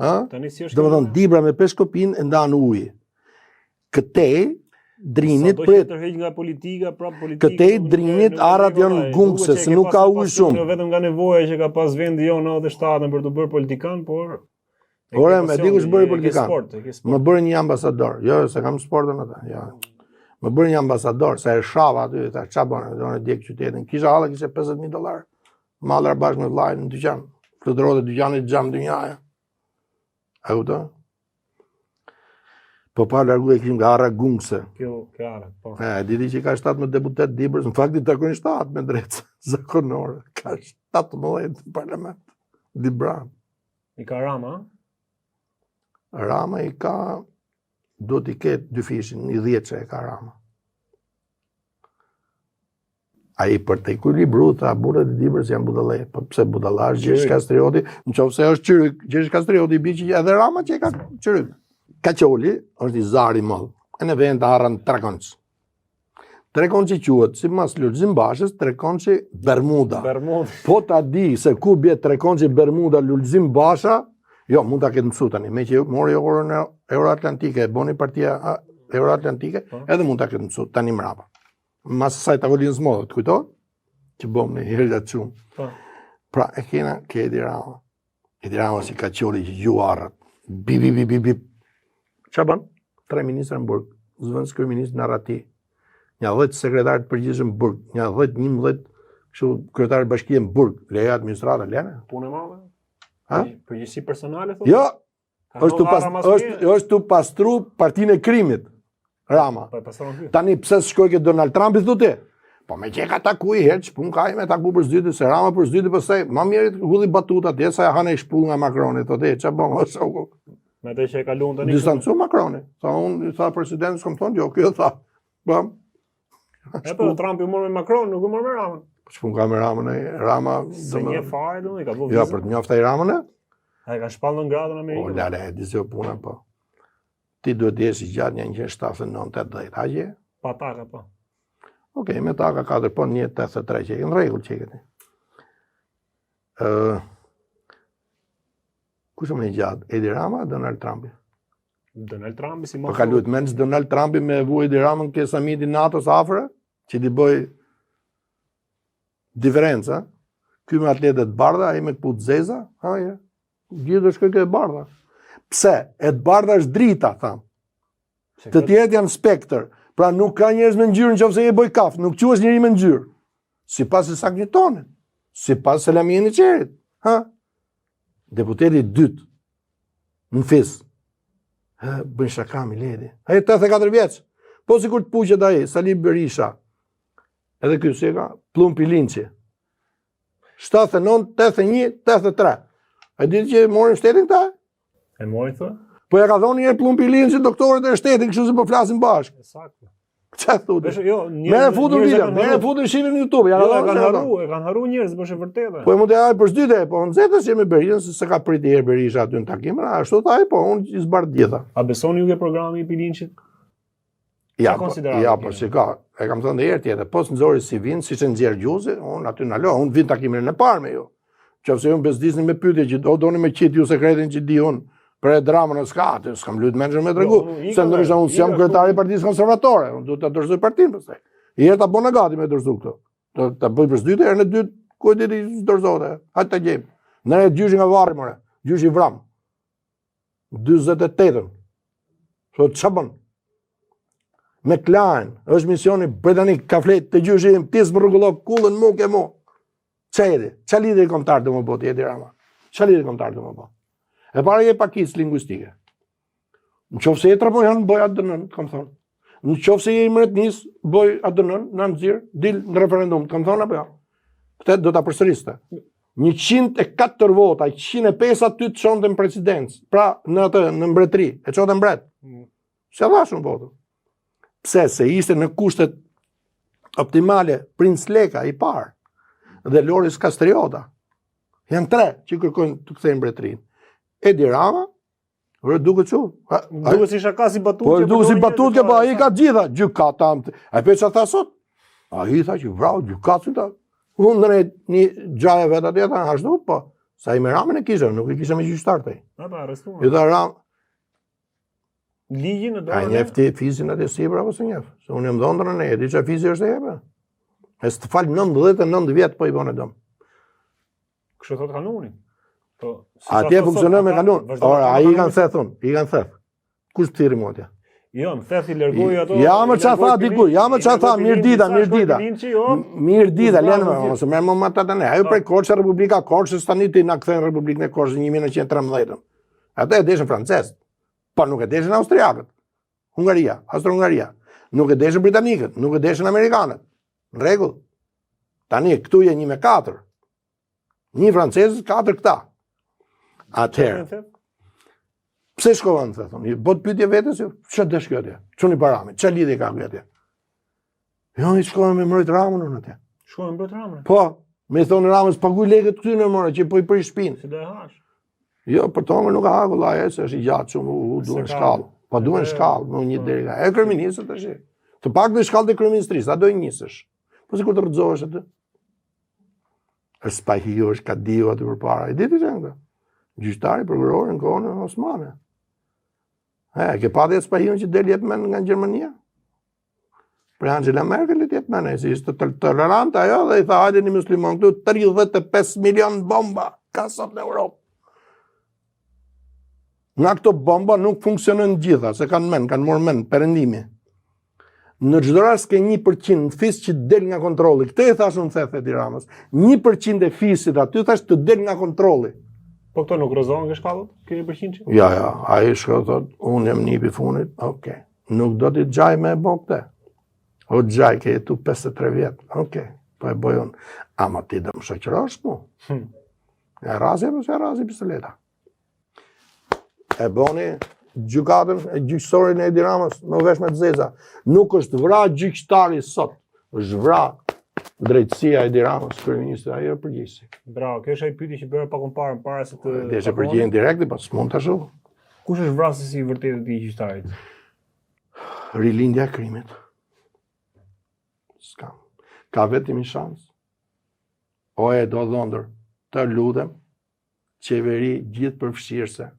Ha? Tani si është? Domethënë dibra me peshkopin e ndan ujë. Këtej Drinit Sa do prit. që tërheq nga politika, prap politika. Këtej Drinit arat janë gungse, se nuk ka ujë shumë. Jo vetëm nga nevoja që ka pas vendi jo 97 për të bërë politikan, por Ore, me di kush bëri politikan. Ke sport. Më bëri një ambasador. Jo, se kam sportën atë. Jo. Më bëri një ambasador, se e shava aty, ta ç'a bën, do në djeg qytetin. Kisha hallë, kishte $50,000. Mallar bashkë me vllajën në dyqan. Fluturote dyqani xham dynjaja. A kupton? Po pa largu e kishim nga arra gungse. Kjo ara, po. Diti që ka 17 deputet Dibrës, në fakti takojnë 7 me drejtë zakonore. Ka 17 në parlament. Dibran. I ka Rama, Rama i ka, do t'i ketë dy fishin, i 10 që e ka Rama. A i për të ekuilibru, tha burët e Dibrës janë budallë, po pse budallash Gjergj Kastrioti, në qoftë se është qyryk, Gjergj Kastrioti i bi që edhe Rama që e ka qyryk. Kaqoli është i zari mëll, e në vend arën Trekonç. Trekonçi quhet, si mas Lulzim Bashës, Trekonçi Bermuda. Po ta di se ku bje Trekonçi Bermuda Lulzim Basha, jo, mund ta ketë mësu tani, me që mori orën Euroatlantike, boni partia Euroatlantike, edhe mund ta ketë mësu tani mrapa. Mas saj takolinës modët, kujtohet? Që bom në herë të shumë. Pra, e kena ke Edi Rama. Edi Rama si kaqoli që ju arrat. Bip. Qa bën? 3 ministra në burg. Zvëndës kërëministë në Rati. Një 10 sekretarët përgjithshëm në burg. Një 10-11 kryetarët bashkie në burg. Leja administrata, lene? Punë e madhe? Ha? Përgjithësi personale, thotë? Jo! është tu pastru partinë e krimit. Rama. Tani pse shkoj ke Donald Trump i thotë? Po me që ka taku i herë, që pun ka i me taku për zyti, se Rama për zyti pësaj, ma mjerit hudhi batuta atje, sa ja hane i shpull nga Macroni, thotë, që bon, me të që e kalon të një... Distancu Macroni. Tha unë, tha presidenti, s'kom thonë, jo, kjo tha. Bam. E për Trump i mor me Macron, nuk i mor me Ramën. Që pun ka me Ramën e Rama... Se një fare, i ka po vizë. Jo, për të njofta i Ramën e? A i ka shpallë në gradën Amerikë. O, lale, dizio puna, po. Ti duhet jesh i gjatë një 179-80, haqje? Pa taka, po. Okej, me taka 4, po 183 që në regull që këti. Kush më një gjatë? Edi Rama, Donald Trumpi? Donald Trumpi si më... Po ka lutë menës Donald Trumpi me vu Edi Ramën ke samiti NATO-s afre, që ti bëj diferenca. Ky me atletet bardha, ai me këput zeza, haje. Gjithë është kërke e bardha. Pse? E të bardha është drita, tham. Të tjerët janë spektër. Pra nuk ka njerëz me ngjyrë nëse je boj kaf, nuk quhesh njeri me ngjyrë. Sipas e Sagnitonit, sipas Selamien i Qerit, ha? Deputeti i dytë në FIS. Bën shaka Miledi. Ai 84 vjeç. Po sikur të puqet ai, Sali Berisha. Edhe ky si ka Plumpi Linçi. 79, 81, 83. A ditë që morin shtetin këta? E mori thë? Po ja ka thonë njerë Plumpi Linçi doktorët e shtetin, kështu se po flasin bashkë. Saktë. Ç'a thotë? Jo, merë futën video, merë futën shifën në YouTube. Ja e kanë haru njerëz, po është vërtetë. Po mund të haj për s'dyte, po nxehtës që me Berishën se ka priti herë Berisha aty në takim, ashtu thaj, po unë i zbardh gjitha. A besoni ju ke programi i Pilinçit? Ja, po si ka. E kam thënë herë tjetër, po nxori si vin, siç e nxjerr Gjuzi, unë aty na lo, unë vin takimin e parë me ju. Qofse ju bezdisni me pyetje që do doni me qit ju sekretin që di unë për e dramën e s'ka, aty s'kam lutë menxher me tregu. Se ndryshe unë s'jam kryetari i Partisë Konservatore, unë duhet ta dorëzoj partinë pastaj. Herë ta bëna gati me dorëzu këto. Do ta bëj për s'dytë, herën e dytë ku e di dorëzote. Hajt ta gjejmë. Ne gjyshi nga varri more, gjyshi Vram. 48-ën. So ç'a bën? Me Klein, është misioni britanik, ka flet të gjyshi im, tis më rregullok kullën mu ke mu. Qa lideri kombëtar do më bëti, Edi Rama? Qa lideri kombëtar do më bëti? E para je pakicë lingvistike. Në qofë se je trapojan, bëj atë dënën, kam thonë. Në qofë se je i mretnis, bëj atë dënën, në nëzirë, dil në referendum, kam thonë apo ja. Këtë do të apërsëriste. 104 vota, 105 aty të qonë të në presidencë, pra në atë, në mbretëri, e qonë të mbret. Se dhashën votë. Pse, se ishte në kushtet optimale, Prince Leka i parë, dhe Loris Kastriota. Janë 3 që kërkojnë të kthejnë mbretërinë. Edi Rama, duket që? Duket si shaka si batutje. Po duket si batutje, po ai ka gjitha, gjykata. A pe çfarë tha sot? Ai tha që vrau gjykatën ta. Unë në një gjaje vetë atje tha ashtu, po. Sa i me Ramën e kisha, nuk i kisha me gjyqtar taj. Ata arrestuan. I tha Ram. ligjin në A dorën. njef ti fizin atë sipër apo se njef? Se unë jam dhëndrën e di që fizi është e jepë. E së të falë 99 vjetë po i bone dëmë. Kështu thot kanuni. Po, Atje funksionon me kanun. Ora, a i kanë theth unë, i kanë theth. Kush të thiri mua atje? Jo, më theth i lërgoj ato. Ja më qa tha diku, ja më qa tha, mirë dita. Mirë dita, lenë me, ose me më të të ne. Ajo prej Korçë, Republika Korçës, tani ti na këthejnë Republikën e Korçës 1913. Ata e deshin francesë, po nuk e deshin austriakët. Hungaria, Austro-Hungaria. Nuk e deshin britanikët, nuk e deshin amerikanët. Në rregull. Tani, këtu je 1-4. 1 francesës, 4 këta. Atëherë. Pse shkova në të thonë? Bot pyetje vetës, që dësh kjo atje? Çuni parame, që lidhje ka kjo atje? Jo, i shkova me mbrojt Ramën unë atje. Shkova me mbrojt Ramën? Po, me thonë Ramës, paguj lekët këty në mërë, që po i prish shpinë. Si do e hash? Jo, për tonë nuk ka haku, la se është i gjatë shumë, duhen shkallë. Po duhen shkallë, më një deri nga. E kryeministët të shi. Të pak dhe shkallë të kryeministrisë, a do i njësësh. Po si kur të rëdzohesh atë? Është Spahio, është Kadio aty përpara. I diti që nga? Gjyqtari, prokurori në kohën e Osmane. Ke pati e Spahion që del jetë men nga Gjermania? Pre Angela Merkel jetë men, si ishte tolerant ajo dhe i tha hajde një muslimon këtu 35 milion bomba ka sot në Europë. Nga këto bomba nuk funksionën gjitha, se kanë men, kanë morë men, perëndimi. Në çdo rast ke 1% fis që del nga kontrolli. Këtë e thash unë thethe di Ramës. 1% e fisit aty thash të del nga kontrolli. Po këto nuk rëzohen nga shkallët? Keni përqind që? Ja, a i shko thot, unë jam nipi funit, okej. Nuk do t'i gjaj me e bo këte. O gjaj, ke jetu 53 vjetë, okej, po e boj unë. Ama ti dhe më shëqërosh mu. E razi apo se e razi pistoleta. E boni gjykatën, e gjyqësorin e Edi Ramës, më vesh me të zeza. Nuk është vra gjyqtari sot, është vra drejtësia e Edi Ramës, kryeministri, ajo e përgjegjësi. Bravo, kjo është ai pyetje që bëra pak më parë para se të. Dhe është përgjigjen direkte, po s'mund ta shoh. Kush është vrasësi i vërtetë i gjyqtarit? Rilindja e krimit. S'ka. Ka vetëm një shans. O e do dhondër, të lutem, qeveri gjithë përfshirëse.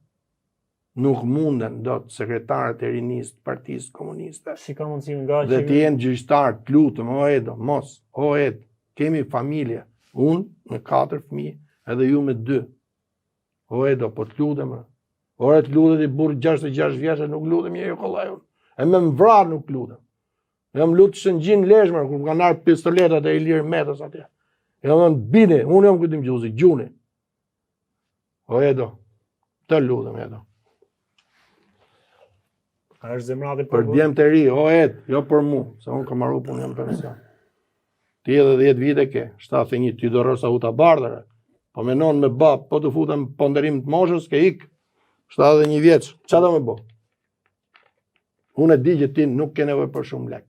Nuk munden do të sekretarët e rinisë të Partisë Komuniste. Si ka mundësi nga dhe të jenë gjyqtar, të lutem, o Edo, mos, o Ed, kemi familje, unë me 4 fëmijë, edhe ju me 2. O Edo, po të lutem, ore të lutet i burë 66 vjeçë, nuk lutem je kollajun. E me më vrarë nuk lutem. Jam lutë Shëngjin Leshmër, kur më kanë ardhur pistoletat e Ilir Metës atje. Jam thënë, bini, unë jam këtë Gjuzi, gjuni. O Edo, të lutem, Edo. A është zemrati për djemë të ri, o Ed, jo për mu, se unë kam marru punë jam pension. Ti edhe 10 vite ke, 71, ty do rësa u të bardhere, po menon me bab, po të futem ponderim të moshës, ke ik, 71 vjeç, qa do me bo? Unë e di që ti nuk ke nevoj për shumë lek,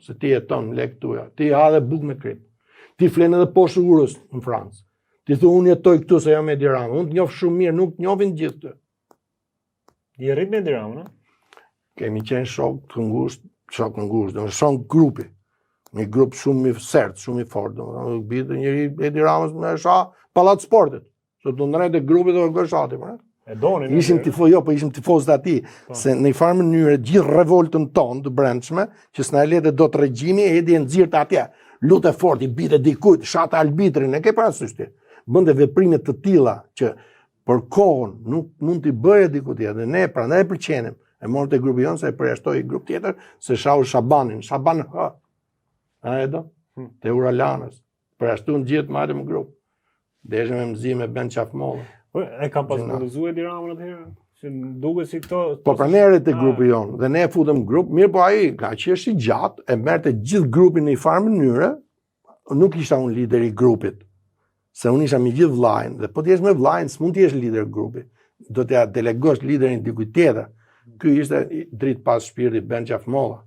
se ti e ton lek tuja, ti ha dhe buk me krip, ti flen edhe poshtë urës në Francë, ti thu unë jetoj këtu se jam me Edi Ramën, unë të njof shumë mirë, nuk të njofin gjithë të. I rrit me Edi Ramën, kemi qenë shok të ngusht, dhe me shok grupi. Një grup shumë i sert, shumë i fort. Nuk bitë njëri Edi Ramës me sha Pallat Sportit. Se të ndrejt e grupit dhe gërshati. E doni. Ishim tifoz të ati, se në i farë mënyrë gjithë revoltën tonë të brendshme, që s'na e lete do të regjimi, Edi e nëzirë të atje. Lutë e fort, i bite dikujt, shata albitrin, e ke parasysh ti. Bënde veprimet të tilla që për kohën nuk mund t'i bëje dikujt tjetër. Ne prandaj e përqenim. E morë të grupi jonë, se e përjashtoj grup tjetër, se shau Shabanin. Shaban, a e do? Të Uralanës. Përjashtu në gjithë marrë më grup. Deshe me mëzi me Ben Qafmollë. E kam pas përgëzu Edi Ramën atëherë? Se duke si këto... Po pranerit të grupi jonë, dhe ne e futëm grup, mirë po aji, ka që është i gjatë, e merë të gjithë grupin në i farë mënyre, nuk isha unë lider i grupit. Se unë isha me gjithë vlajnë, dhe po t'jesh me vlajnë, s'mund t'jesh lider i grupit. Do t'ja delegosh liderin dikuj tjetër. Ky ishte dritë pas shpirti Ben Qafmolla.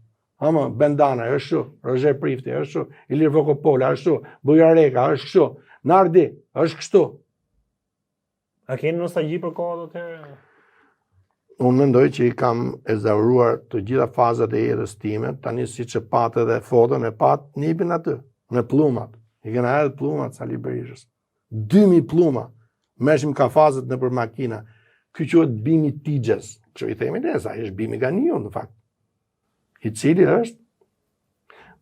Ama Ben Dana është shu, Roger Prifti është shu, Ilir Vokopola është shu, Bujareka është shu, Nardi është kështu. A keni nostalgji për kohët atëherë? Unë mendoj që i kam ezauruar të gjitha fazat e jetës time, tani si që patë edhe foton e patë nipin aty, me plumat. I kena edhe plumat Sali Berishës. 2000 pluma. Meshim ka fazet në për makina. Ky quhet bimi Tigjes. Kështu i themi ne, sa është Bimi Ganiu në fakt, i cili është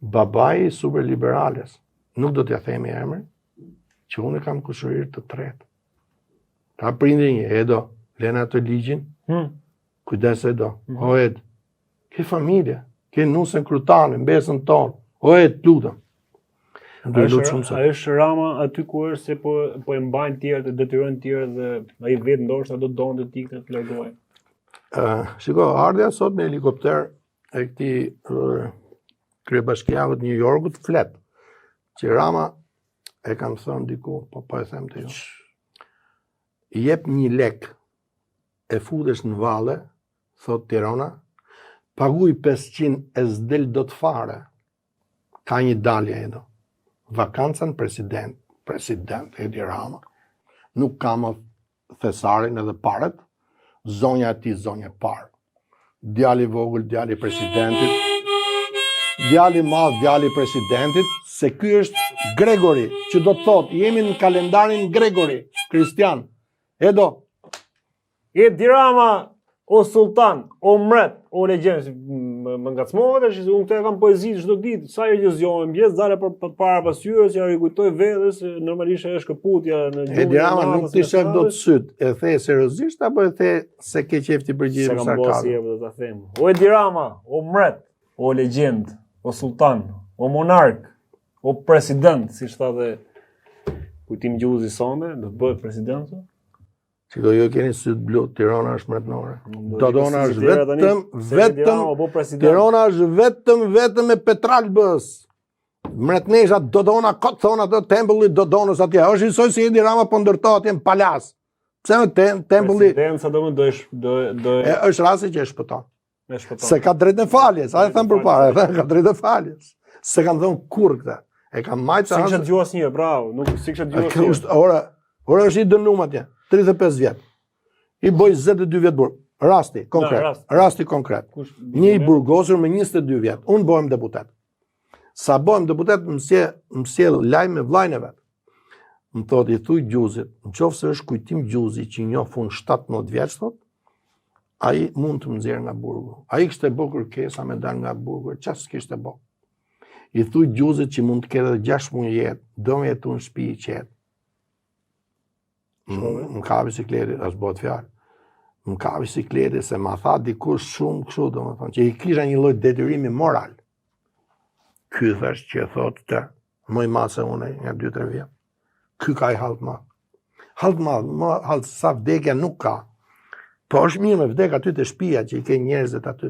babai i superliberales. Nuk do t'ja themi emrin, që unë kam kushërir të tretë. Ka prindi një, Edo, lena të ligjin, kujdes Edo, o Ed, ke familje, ke nusën krutane, mbesën tonë, o Ed, lutem. A është Rama aty ku është se po e mbajnë tjerë, të detyrojnë tjerë dhe ai vetë ndoshta do donte të ikte të largohej. Shiko, ardha sot me helikopter e këtij kryebashkiakut të New Yorkut flet që Rama e kam thënë diku, po e them të ju. Jep 1 lek, e futesh në valle, thot Tirana, paguj 500 e s'del do të fare. Ka një dalje Edo. Vakancan president Edi Rama, nuk ka më thesarin edhe paret, zonja e tij, zonja e parë. Djali vogël, djali presidentit, djali madh, djali presidentit, se ky është Gregori, që do të thotë, jemi në kalendarin Gregori, Kristian. Edo. Edi Rama, o sultan, o mret, o legjend, më ngacmohet tash, unë këtë kam poezi çdo ditë, sa herë që zgjohem mëngjes, dale para pasqyrës, ja rikujtoj vetes, normalisht ajo është kaputja në gjuhën. Edi Rama nuk ti shef dot syt, e the seriozisht apo e the se ke qef ti përgjigjem sarkazm? Do ta them. O Edi Rama, o mret, o legjend, o sultan, o monark, o president, siç tha dhe Kujtim Gjuzi sonde, do bëhet president. Shiko, jo keni syt blu, Tirana është mretnore. Dodona është Tirana është vetëm e Petralbës. Mretnesha Dodona, kot thon ato tempulli Dodonës atje. Është njësoj si Edi Rama po ndërtohet atje në palas. Pse në tempulli? Presidenca do është rasti që e shpëton. Se ka drejtë në faljes, a e thëmë përpara, ka drejtë në faljes. Se kanë thënë kur këta. E kanë majtë si kështë gjuas një, bravo, nuk si kështë gjuas një. Ora është i dënum atje. 35 vjet. I boj 22 vjet burg. Rasti konkret. Rasti konkret. Një i burgosur me 22 vjet. Unë bëhem deputet. Sa bëhem deputet, më sjell lajm me vllajën e vet. Më thotë i thuj Gjuzit, nëse është Kujtim Gjuzi që njoh fund 17 vjeç thot, ai mund të më nxjerrë nga burgu. Ai kishte bërë kërkesa me dal nga burgu, çfarë s'kishte bë. I thuj Gjuzit që mund të ketë 6 muaj jetë, do me jetu në shtëpi i qetë. Më ka bicikleti, është bëhet fjalë. Më ka bicikleti se ma tha dikush shumë kështu, domethënë që i kisha një lloj detyrimi moral. Ky thash që thotë të, më i madh se unë nga 2-3 vjet. Ky ka i halt madh. Halt madh, sa vdekja nuk ka. Po është mirë me vdek aty te shtëpia që i ke njerëzit aty.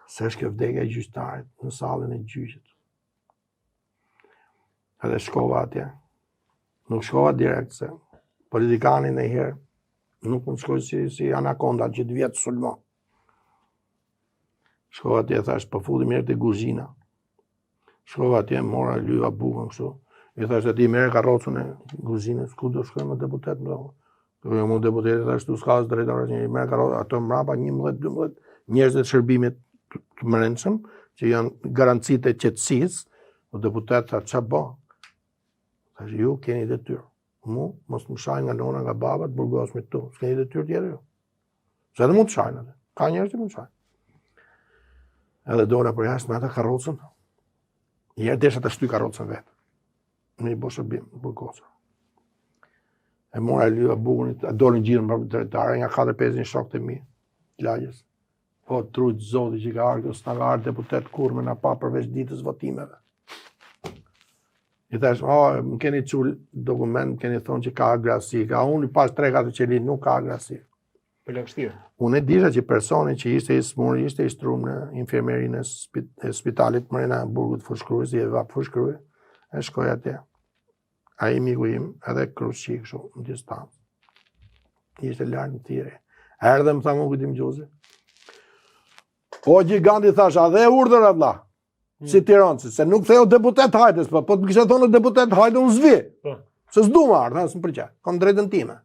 Se është kjo vdekja e gjyqtarit në sallën e gjyqit. Edhe shkova atje. Nuk shkova direkt se politikani në herë nuk më shkoj si anakonda që 2 vjetë sulmo. Shkova atje, thash, po futi mirë të kuzhina. Shkova atje, mora lyva bukën kështu. I thash, ti merë karrocën e kuzhinës, ku do shkoj me deputet më? Jo më deputet, thash, tu s'ka as drejtore, i merë karrocën, ato mrapa 11-12 njerëzit të shërbimit të mërenshëm, që janë garancitë e qetësisë, o deputet tha, ç'a bë? Thash, ju keni detyrë. Mu, mos më shaj nga nona, nga baba, të burgos me tu. S'keni detyrë tjetër ju. Se edhe mund të shajnë atë. Ka njerëz që mund të shajnë. Edhe dora për jashtë me ata karrocën. Njerë desha të shty karrocën vetë. Në i bo shërbim, burgosër. E mora e lyva bukunit, a dolin gjirën për drejtare, nga 4-5 shok të mi, lagjes. Po, trujt zoti që ka ardhur, s'na ka ardhur deputet kur me na pa përveç ditës votimeve. I thash, më keni çul dokument, më keni thonë që ka agrasi, ka unë pas 3-4 qeli nuk ka agrasi. Për lagështirë. Unë e disha që personi që ishte i smur, ishte i shtrum në infirmerinë e spitalit Mrena Burgut Fushkruaj, si e vap Fushkruaj, e shkoj atje. Ai miku im, edhe kruçi kështu, në distancë. Ishte larg në tire. Erdhe më tha më Kujtim Gjuzi. O giganti thash, a dhe urdhër vlla. Si Tirancë, se nuk theu deputet hajdes, po të kisha thonë deputet hajde unë zvi. Se s'du më ardhë, s'më përqe, kam drejtën time.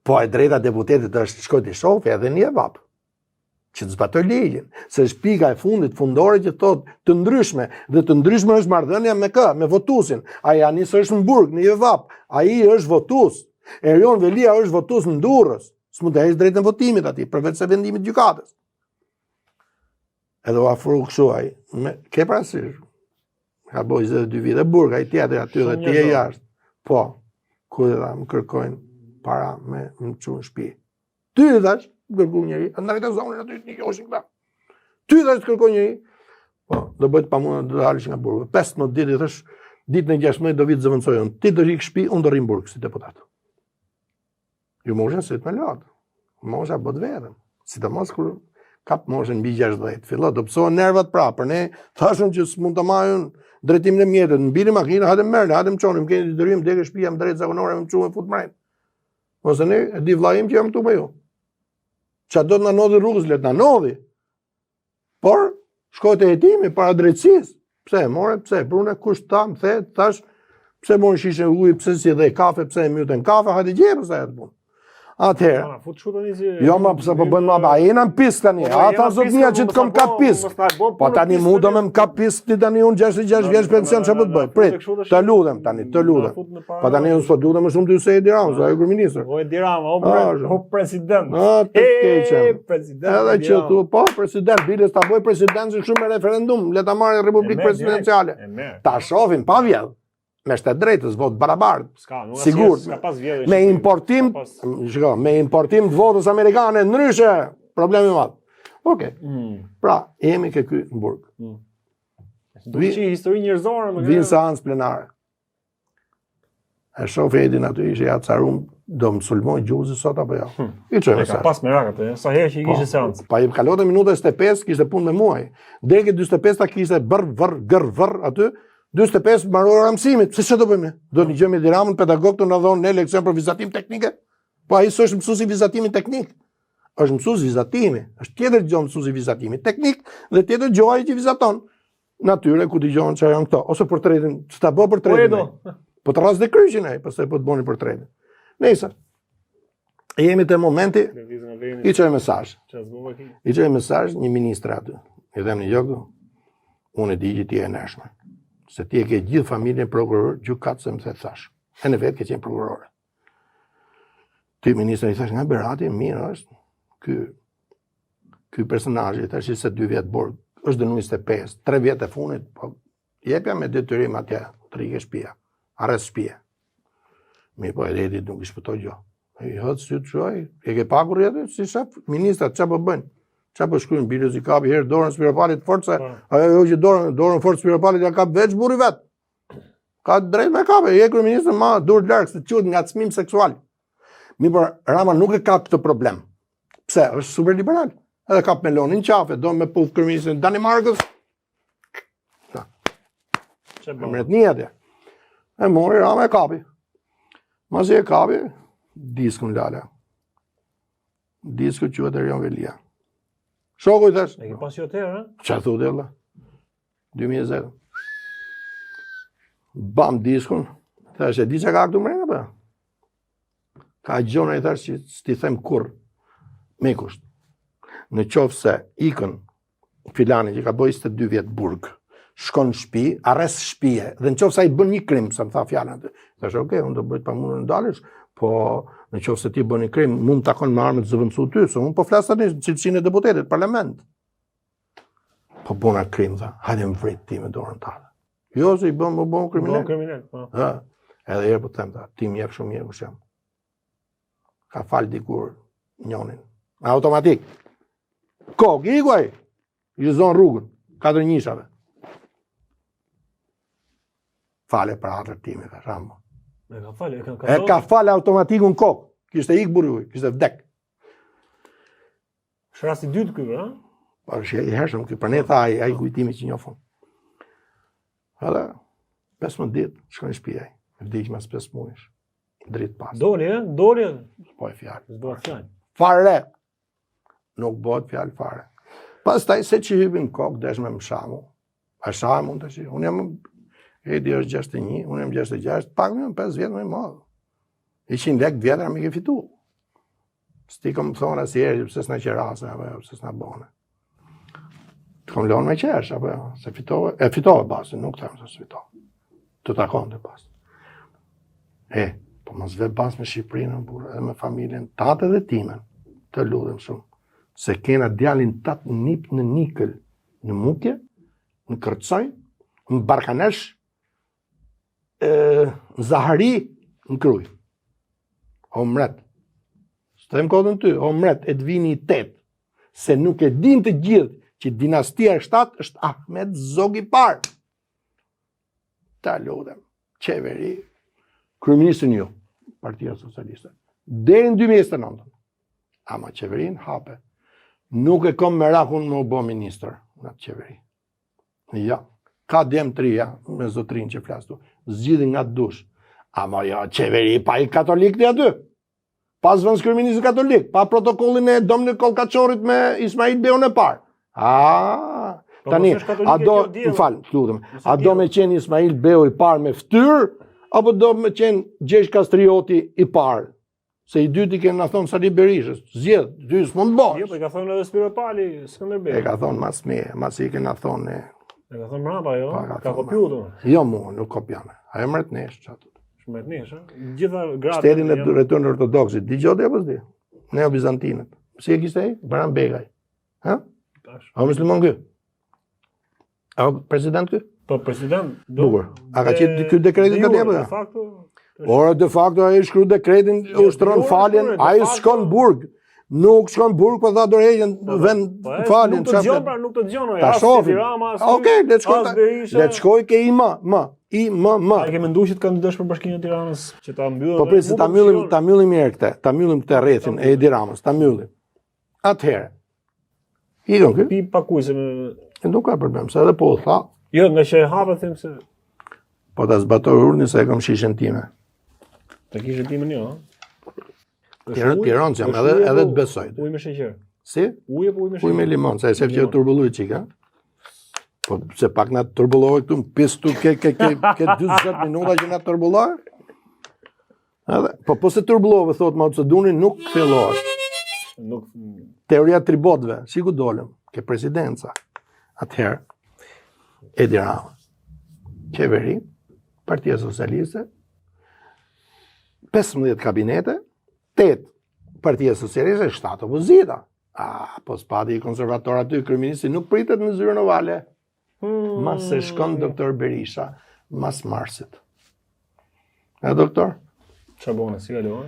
Po e drejta deputetit është shkoj të shofi edhe një vap, që të zbatoj ligjin, se është pika e fundit fundore që thot të ndryshme, dhe të ndryshme është marrëdhënia me kë, me votusin. Ai anis është në burg, në një vap, ai është votus. Erion Velia është votues në Durrës, s'mund të heqë drejtën votimit atij, përveç se vendimit gjykatës. Edhe u afru kështu ai, ke parasysh. Ka bojë 22 vite burg, ai tjetër aty dhe ti e jashtë. Po, ku dhe më kërkojnë para me më çu në shtëpi. Ty thash, kërkoj njëri, ndaj të zonën aty një joshin këta. Ty thash kërkoj njëri. Po, do bëhet pamundur të dalësh nga burgu. 15 ditë thash, ditën e 16 do vi të zëvendësoj unë. Ti do rikë shtëpi, unë do rri në burg si deputat. Ju moshën se të më lart. Mosha bot vetëm. Sidomos kur kap moshën mbi 60, fillon të psohen nervat prapë. Ne thashëm që s'mund të marrën drejtimin e mjetit, mbini makinë, hajde merrni, hajde më çonim, keni detyrim deri në shtëpi jam drejt zakonore, më çuam fut mrejt. Ose ne e di vllajim që jam këtu me ju. Qa do të na nodhi rrugës, le të na nodhi. Por shkoj te hetimi para drejtësisë. Pse e more? Pse? Prune kush ta më the, thash, pse mori shishën ujë, pse si dhe kafe, pse e myten kafe, hajde gjepë sa e të punë. Atëherë, jo ma pëse po bënë ma, a jena në pis tani, ata zotnia që të kom kap pis. Po tani mu do me më kap pis, ti tani unë 66 vjeç pension që po të bëj, prit, të ludhem tani, të ludhem. Po tani unë s'po ludhem më shumë të ju se e Dirama, se e kërëministër. O e Dirama, o president. Edhe që tu, po president, biles ta bëj president që shumë me referendum, le ta marrë Republikë presidenciale. Ta shofin, pa vjedh. Me shtetë drejtës, vot barabart, sigur, me importim të votës amerikane, ndryshe, problemi madh. Oke, pra, jemi ke ky në burg. Histori njerëzore. Vinë seancë plenare. E shoh Edin aty, ishe ja carum, do më sulmoj Gjuzi sot apo jo? I çoj mesazh. Ka pas merak atë, sa herë që kishte seancë. Pa i kalota minuta 25, kishte punë me muaj. Deri 45 ta kishte gër aty. 45 marrora mësimit, pse ç'do bëjmë ne? Do një gjë me Diramën, pedagog të na dhonë ne leksion për vizatim teknike? Po ai s'është mësues i vizatimin teknik. Është mësues vizatimi, është tjetër gjë mësues i vizatimit teknik dhe tjetër gjë ai që vizaton. Natyre ku dëgjon çfarë janë këto, ose portretin, ç'ta bë portretin. Po të rras dhe kryqin ai, pastaj po të bëni portretin. Nëse jemi te momenti, i çoj mesazh. I çoj mesazh një ministër aty. I them në gjokë, unë e di që ti je nëshme. Se ti e ke gjithë familjen prokuror, gjykat se më the thash. E në vetë ke qenë prokurore. Ti ministri i thash, nga Berati, mirë është, ky personazh, tash se 2 vjet burg, është dënuar 25, 3 vjet e funit, po jepja me detyrim atje, të rike shtëpia, arrest shtëpia. Mirë, po Edit nuk i shpëtoi gjë. I hëtë sy të shoj, e ke pakur jetë, si shef, ministrat, çfarë po bëjnë? Çfarë po shkruajnë bilës i kapi herë dorën spiropalit forca, ajo që dorën fort spiropalit ja kap veç burri vet. Ka drejt me kape, je kryeminist ma dur larg se quhet ngacmim seksual. Mi por Rama nuk e ka këtë problem. Pse? Është super liberal. Edhe kap melonin qafe, do me puth kryeministrin Danimarkës. Mretni atje. E mori Rama e kapi. Masi e kapi, diskun lala. Disku quhet Erion Velia. Shoku i thash. E ke pas jo tërë, ha? Çfarë thotë Allah? 2020. Bam diskun. Thash, e di çka ka këtu mrena apo? Ka gjona i thash që s'ti them kurr. Me kusht. Në qoftë se ikën filani që ka bërë 22 vjet burg, shkon në shtëpi, arrest shtëpie, dhe në qoftë se ai bën një krim, sa më tha fjalën aty. Thash, okay, unë do bëj pamundur ndalesh, po në qoftë se ti bën një krim, mund të takon me armë të zëvendësu ty, se unë po flas tani cilësinë e deputetit, parlament. Po bëna krim, tha, hajde më vrit ti me dorën tënde. Jo, se i bën kriminal. Kriminal, po. Ha, edhe herë po them, tha, ti më jep shumë mirë kush jam. Ka fal dikur njonin. Automatik. Kok, i guaj. I zon rrugën, 4 njishave. Fale për atër time, tha, Rambo. E ka falë automatikun kokë. Kishte ik burri, kishte vdek. Është rasti i dytë ky, ha? Po është i hershëm ky, për ne tha ai kujtimi që njofun. Edhe 15 ditë shkoi në shtëpi ai. Vdiq mas 5 muajsh. Drejt pas. Doli, ha? Doli. Po e fjalë. S'bëhet fjalë. Fare. Nuk bëhet fjalë fare. Pastaj se që hypin kokë desh me mshamu. A shamu tash? Unë jam Edi është 61, unë jam 66, pak më 5 vjetë më i madhë. 100 lek vjetra mi ke fitu. Sti kom thonë asë jeri, pëse s'na qerase, apo pëse s'na bone. Të kom lonë me qesh, apo se fitove, e fitove basi, nuk të se fitove. Të takon të pas. Po mos ve bas me Shqipërinë, burr, edhe me familjen tate dhe timen. Të lutem shumë. Se kena djalin tat nip në Nikël, në Mukje, në Kërcoj, në Barkanesh, në Zahari, në Kruj. O mret. Së them kodën ty, o mret, Edvini i 8. Se nuk e din të gjithë që dinastia e 7 është Ahmet Zogi parë. Ta lutem. Qeveri, kryeministrin ju, Partia Socialiste. Deri në 2029. Ama qeverin hape. Nuk e kom merakun më u bo ministër në atë qeveri. Ja, ka djem 3, ja, me zotrin që flastu. Zgjidhin nga dush. Ama ja, qeveri pa i katolik të aty. Pas vëndës kryeministri katolik, pa protokollin e Domnik Kolkaçorit me Ismail Beun e parë. Tani, a do me qenë Ismail Beu i parë me ftyrë, apo do me qenë Gjesh Kastrioti i parë? Se i dyti kënë në thonë Sali Berishës, zjedh, dy s'mo të bosh. Jo, po i ka thonë edhe Spiro Pali, Skënderbeu. E ka thonë mas me, mas i kënë thonë. E ka thonë mrapa, jo? Ka kopju të. Jo mua, nuk kopjame. A e mërët nesh që atë. Shmërt nesh, gjitha gratë. Shtetin e return ortodoksit, di gjote apo s'di? Neo-Bizantinët. Si e kishte ai? Baran Begaj. Ha? A muslimon kë? A president kë? Po president. Bukur. A ka qenë ky dekretin tani apo? De facto. Ora de facto ai shkru dekretin, ushtron faljen, ai s'kon burg. Nuk shkon burg, po tha dorëheqjen vend faljen. Nuk të dëgjon, pra nuk të dëgjon. Ta shohim. Okej, le të shkoj ke ima. A ke menduar që të kandidosh për Bashkinë e Tiranës që ta mbyllim? Po prit, ta mbyllim mirë këtë. Ta mbyllim këtë rrethin e Edi Ramës, ta mbyllim. Atëherë. Ikon kë? Pi pakujse me nuk ka problem, se edhe po tha. Jo, nga që e hapë them se po ta zbatoj urnin se e kam shishen time. Ta kishe timën jo, Tiranë jam edhe të besoj. Ujë me sheqer. Si? Ujë apo ujë me sheqer? Ujë me limon, se që turbulloj çika. Po se pak na turbulloj këtu, pis tu ke 40 minuta që na turbulloj. Edhe po se turbullove thot Mao Zedongi nuk fillohet. Nuk teoria tribotëve, si ku dolëm, ke presidenca. Atëherë Edi Rama, qeveri, Partia Socialiste, 15 kabinete, 8 Partia Socialiste, 7 opozita. Po s'pati i konservator aty, kryeministri nuk pritet në zyrën ovale. Mas se shkon doktor Berisha, mas marsit. E doktor? Çabone, si kalon?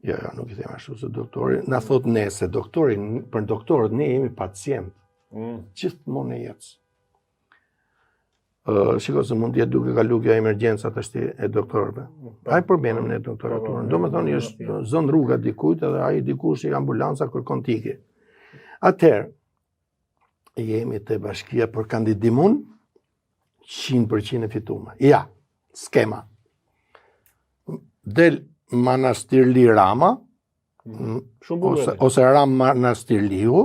Jo, nuk i them ashtu se doktori, na thot ne se doktori, për doktorët ne jemi pacient. Gjithmonë e jetës. Shiko se mund t'jetë duke kalu kjo emergjencat është e doktorëve. Ai përbenem në doktoraturën. Do me thonë, është zon rruga dikujt edhe ai dikush i ambulanca kërkon tiki. Atëherë, jemi të bashkia për kandidimun, 100% e fitume. Ja, skema. Del Manastirli Rama, ose Ram Manastirliu,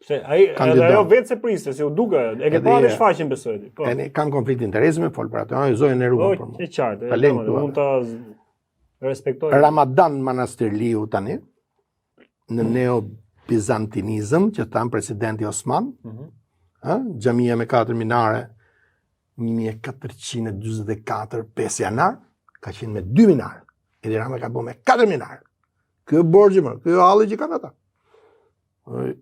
se ajo vetë se priste, se u duke, e ke parë shfaqjen besoj. Kam konflikt interesi me fol për atë, ai zojën e rrugën për mua. E qartë, mund ta respektoj. Ramadan Manastirliu tani, në neo-bizantinizëm, që thamë presidenti Osman, xhamia me 4 minare, 1444 5 janar, ka qenë me 2 minare. Edi Rama ka bo me 4 minare. Kjo borgjë më, kjo halli që kanë ata.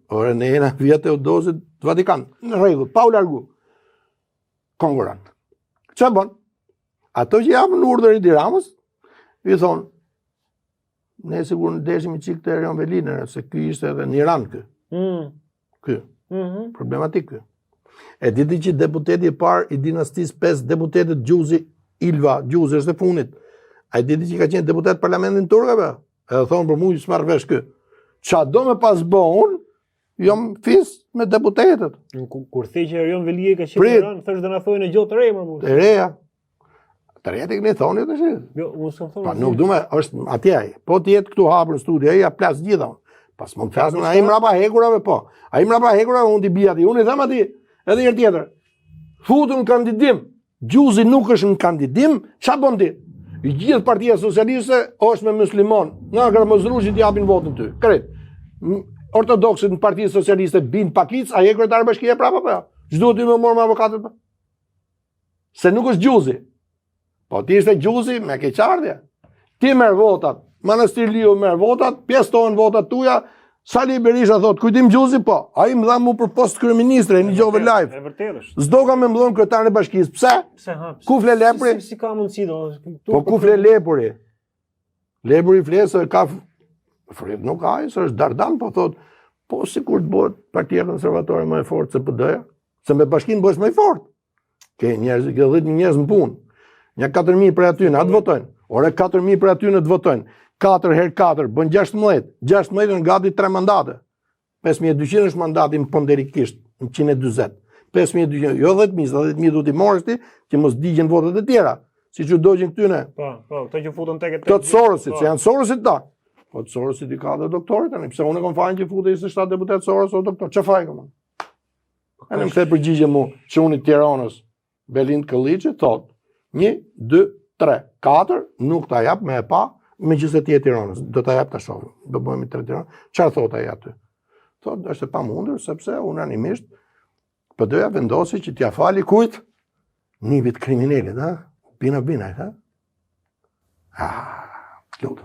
Ore ne jena vjetë e udozit të Vatikan, në rregull, pa u largu. Konguran. Që bon? Ato që japën në urdhër Edi Ramës, i thonë, ne sigur në deshim i qikë të Erion Velinër, se ky ishte edhe në Iran kë. Ky. Problematik kë. E diti që deputeti e parë i dinastis 5 deputetet Gjuzi Ilva, Gjuzi është e funit. A i diti që ka qenë deputet parlamentin turkave? Edhe thonë për mu i s'marrë vesh kë. Qa do me pas bo unë, jom fis me deputetet. Kur the që Erion Velie ka qenë Iran, thësh dhe na thojnë e gjotë rej, mërë. E reja. Të reja të këni thoni të shi. Jo, unë s'kam thonë. Pa nuk du me, është atjaj. Po t'jetë këtu hapër në studio, ja plas gjitha unë. Pas më të flasën, a i mrapa hekurave, po. A i mrapa hekurave, unë t'i bia ti. Unë i them ati, edhe njërë tjetër. Futu në kandidim. Gjuzi nuk është në kandidim, qa bon ti? I gjithë Partia Socialiste është me muslimon. Nga Gramozrushit japin votën ty. Kret. Ortodoksit në Partia Socialiste bin pakic, a je kretar bashkia prapa pa? Çdo ty me morë me avokatët pa? Se nuk është Gjuzi. Po ti ishte Gjuzi me keqardhje. Ti merr votat, Manastiri Liu merr votat, pjestohen votat tuja. Sali Berisha thot, Kujtim Gjuzi, po, ai më dha mu për post kryeministre, një gjove live. E vërtetë është. S'do ka me mbëllon kryetarin e bashkisë. Pse? Pse ha? Ku fle Lepuri? Si ka mundësi do? Po ku fle Lepuri? Lepuri flesë ka nuk ka ai, është dardan, po thot, po sikur të bëhet Partia Konservatore më e fortë se PD-ja, se me bashkinë bëhesh më i fortë. Ke njerëz, ke 10.000 njerëz në punë. Një 4.000 për aty në atë votojnë. Ore 4.000 për aty në të votojnë. 4 herë 4 bën 16. 16 në gati 3 mandate. 5.200 është mandati më ponderikisht, në 140. 5.200, jo 10.000, 10.000 du t'i morës ti, që mos digjen votet e tjera. Si që dojgjën këtyne. Po, këto që futën tek e tek. Këto të Sorosit, që janë Sorosit ta. Po të Sorosit i ka dhe doktorit, tani, pse unë e kom fajnë që futën 27 deputet Soros o doktor, që fajnë këmë? E në më the përgjigje mu, që unë i Tiranës, Belind Këlliqi, thot, 1, 2, 3, 4, nuk ta jap me e pa, me gjithë të tjetë Tiranës, do ta jap të shofë, do bëjmë i 3 Tiranës, qarë thot ai aty? Thot, është e pa mundur, sepse unanimisht, PD-ja vendosi që t'ja fali kujt? Nivit kriminalit, ha? Bina, ha? Lutë.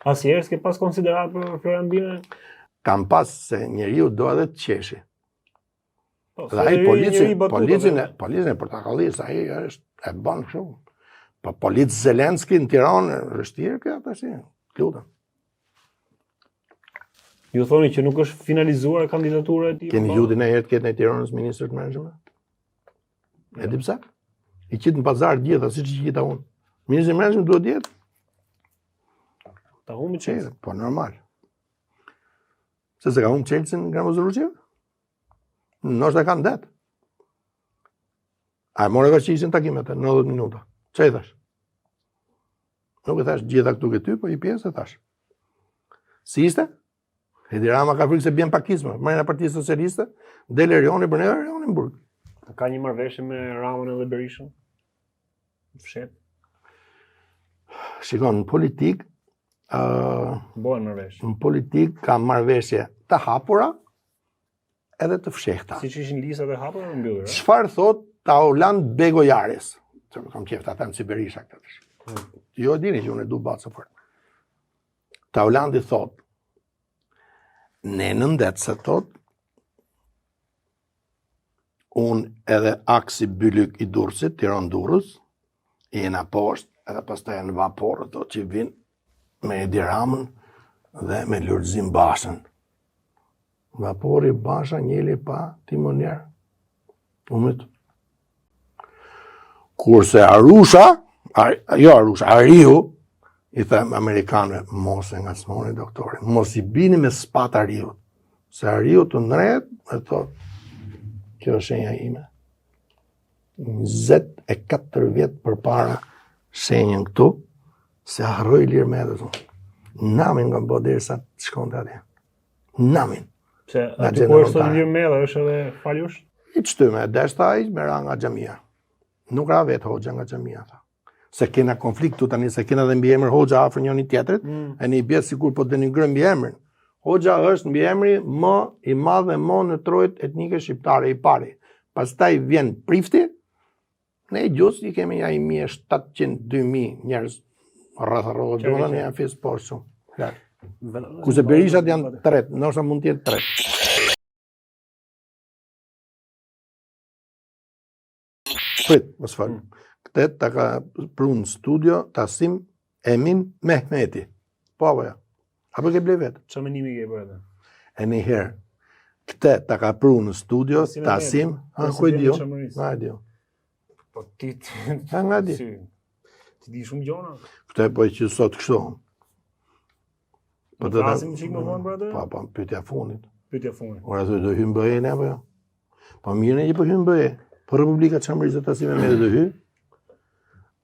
Asnjëherë s'ke pas konsiderat për Florian Bina? Kam pas se njeriu do edhe të qeshi. Dhe ai policin e portakallis, ai është e bën kështu. Po polic Zelenski në Tiranë, vështirë kjo tash. Lutem. Ju thoni që nuk është finalizuar kandidatura e tij. Keni gjutin e herë të ketë në Tiranës ministër të menxhme? E di pse? I qitë në pazar gjitha, siç i qita unë. Ministri i menxhme duhet jetë. Ta humbi Chelsea. Po normal. Se ka humbi Chelsea në Gramozorruqev? Nështë e kanë det. A e more veç që ishin takimet e 90 minuta. Që i thash? Nuk e thash gjitha këtu këty, po i pjesë e thash. Si ishte? Edi Rama ka frikë se bjen pakisme. Mërën e Partisë Socialiste, del Erioni, bërë e Erioni në burg. Ka një marrëveshje me Ramën edhe Berishën? Fshet? Shikon, në politik, Bojnë marrëveshje. në politik ka marrëveshje të hapura edhe të fshehta. Si që ishin listat e hapura në mbyllur? Çfarë thot Tauland Begojares? Se më kam qeftë ata në si Berisha këtë. Jo dini që unë e du batë së fërë. Taulandi thot, ne në ndetë se thot, unë edhe aksi Bylyk i Durrësit, Tiran Durrës, jena poshtë edhe pastaj në vaporë thot që vinë me Edi Ramën dhe me Lulzim Bashën. Vapori Basha njeli pa timonier. Umit. Kurse Arusha, Ariu, i them Amerikanëve, mos e nga smoni doktori, mos i bini me spat Ariut. Se Ariu të ndret, e thot, kjo është shenja ime. 24 vjetë për para shenjën këtu, se harroj lirë me edhe thonë. Namin nga bo deri sa të shkon të atje. Namin. Se aty ku është një medhe, është edhe faljush? I qëtyme, deshta i me ra nga xhamia. Nuk ra vetë hoxha nga xhamia, tha. Se kena konfliktu tani, se kena dhe mbi emër hoxha afër njëri tjetrit, e një bjetë sikur po denigrojmë mbi emrin. Hoxha është mbi emri më i madh dhe më në trojt etnike shqiptare i pari. Pastaj vjen Prifti, ne gjus i kemi ja 1.700-2.000 njerëz rreth rrogë, do të janë fis por shumë. Kurse Berishat janë 3, ndoshta mund të jetë 3. Prit, mos fal. Këtë ta ka prunë studio Tasim Emin Mehmeti. Po apo ja? Apo ke ble vetë? Çfarë mendimi ke për atë? E një herë, këtë ta ka prunë në studio Tasim, ku e dio? Na e dio. Po ti nga di. Ti di shumë gjona. Këtë po që sot kështu. Po të flasim çik më vonë për atë? Po, pyetja fundit. Pyetja fundit. Ora do hym bëje ne apo jo? Po mirë që po hym bëje. Po Republika Çamërisë Tasim me do hy.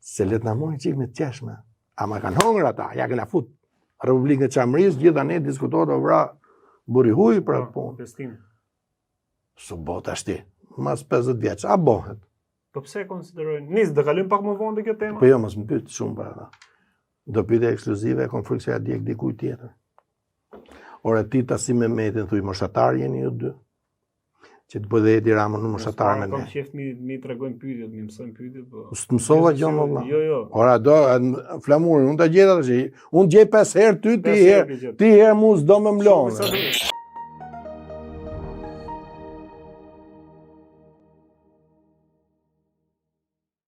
Se let na mori çik me qeshme. Ama kanë hongër ata, ja kena fut. Republika Çamërisë gjitha ne diskutohet o vra buri huj për atë punë. Pestim. Su bota shti. Mas 50 vjeç, a bohet. Po pse konsiderojnë? Nis, do kalojmë pak më vonë te kjo temë. Po jo, mos më pyet shumë për ata. Do pyetje ekskluzive, kom frikë se ja djeg dikujt tjetër. Ora ti Tasim Mehmetin thuj moshatar jeni ju dy. që të bëjë dhe Edi Rama në mëshatarë me ne. Kam qef mi tregojnë pyetjet, mi mësojnë pyetjet, po. Së të mësova gjonë, valla. Jo. Ora, do, flamurin, unë të gjeta të që, unë gjej 5 herë ty, ti herë mu s'do me mlonë.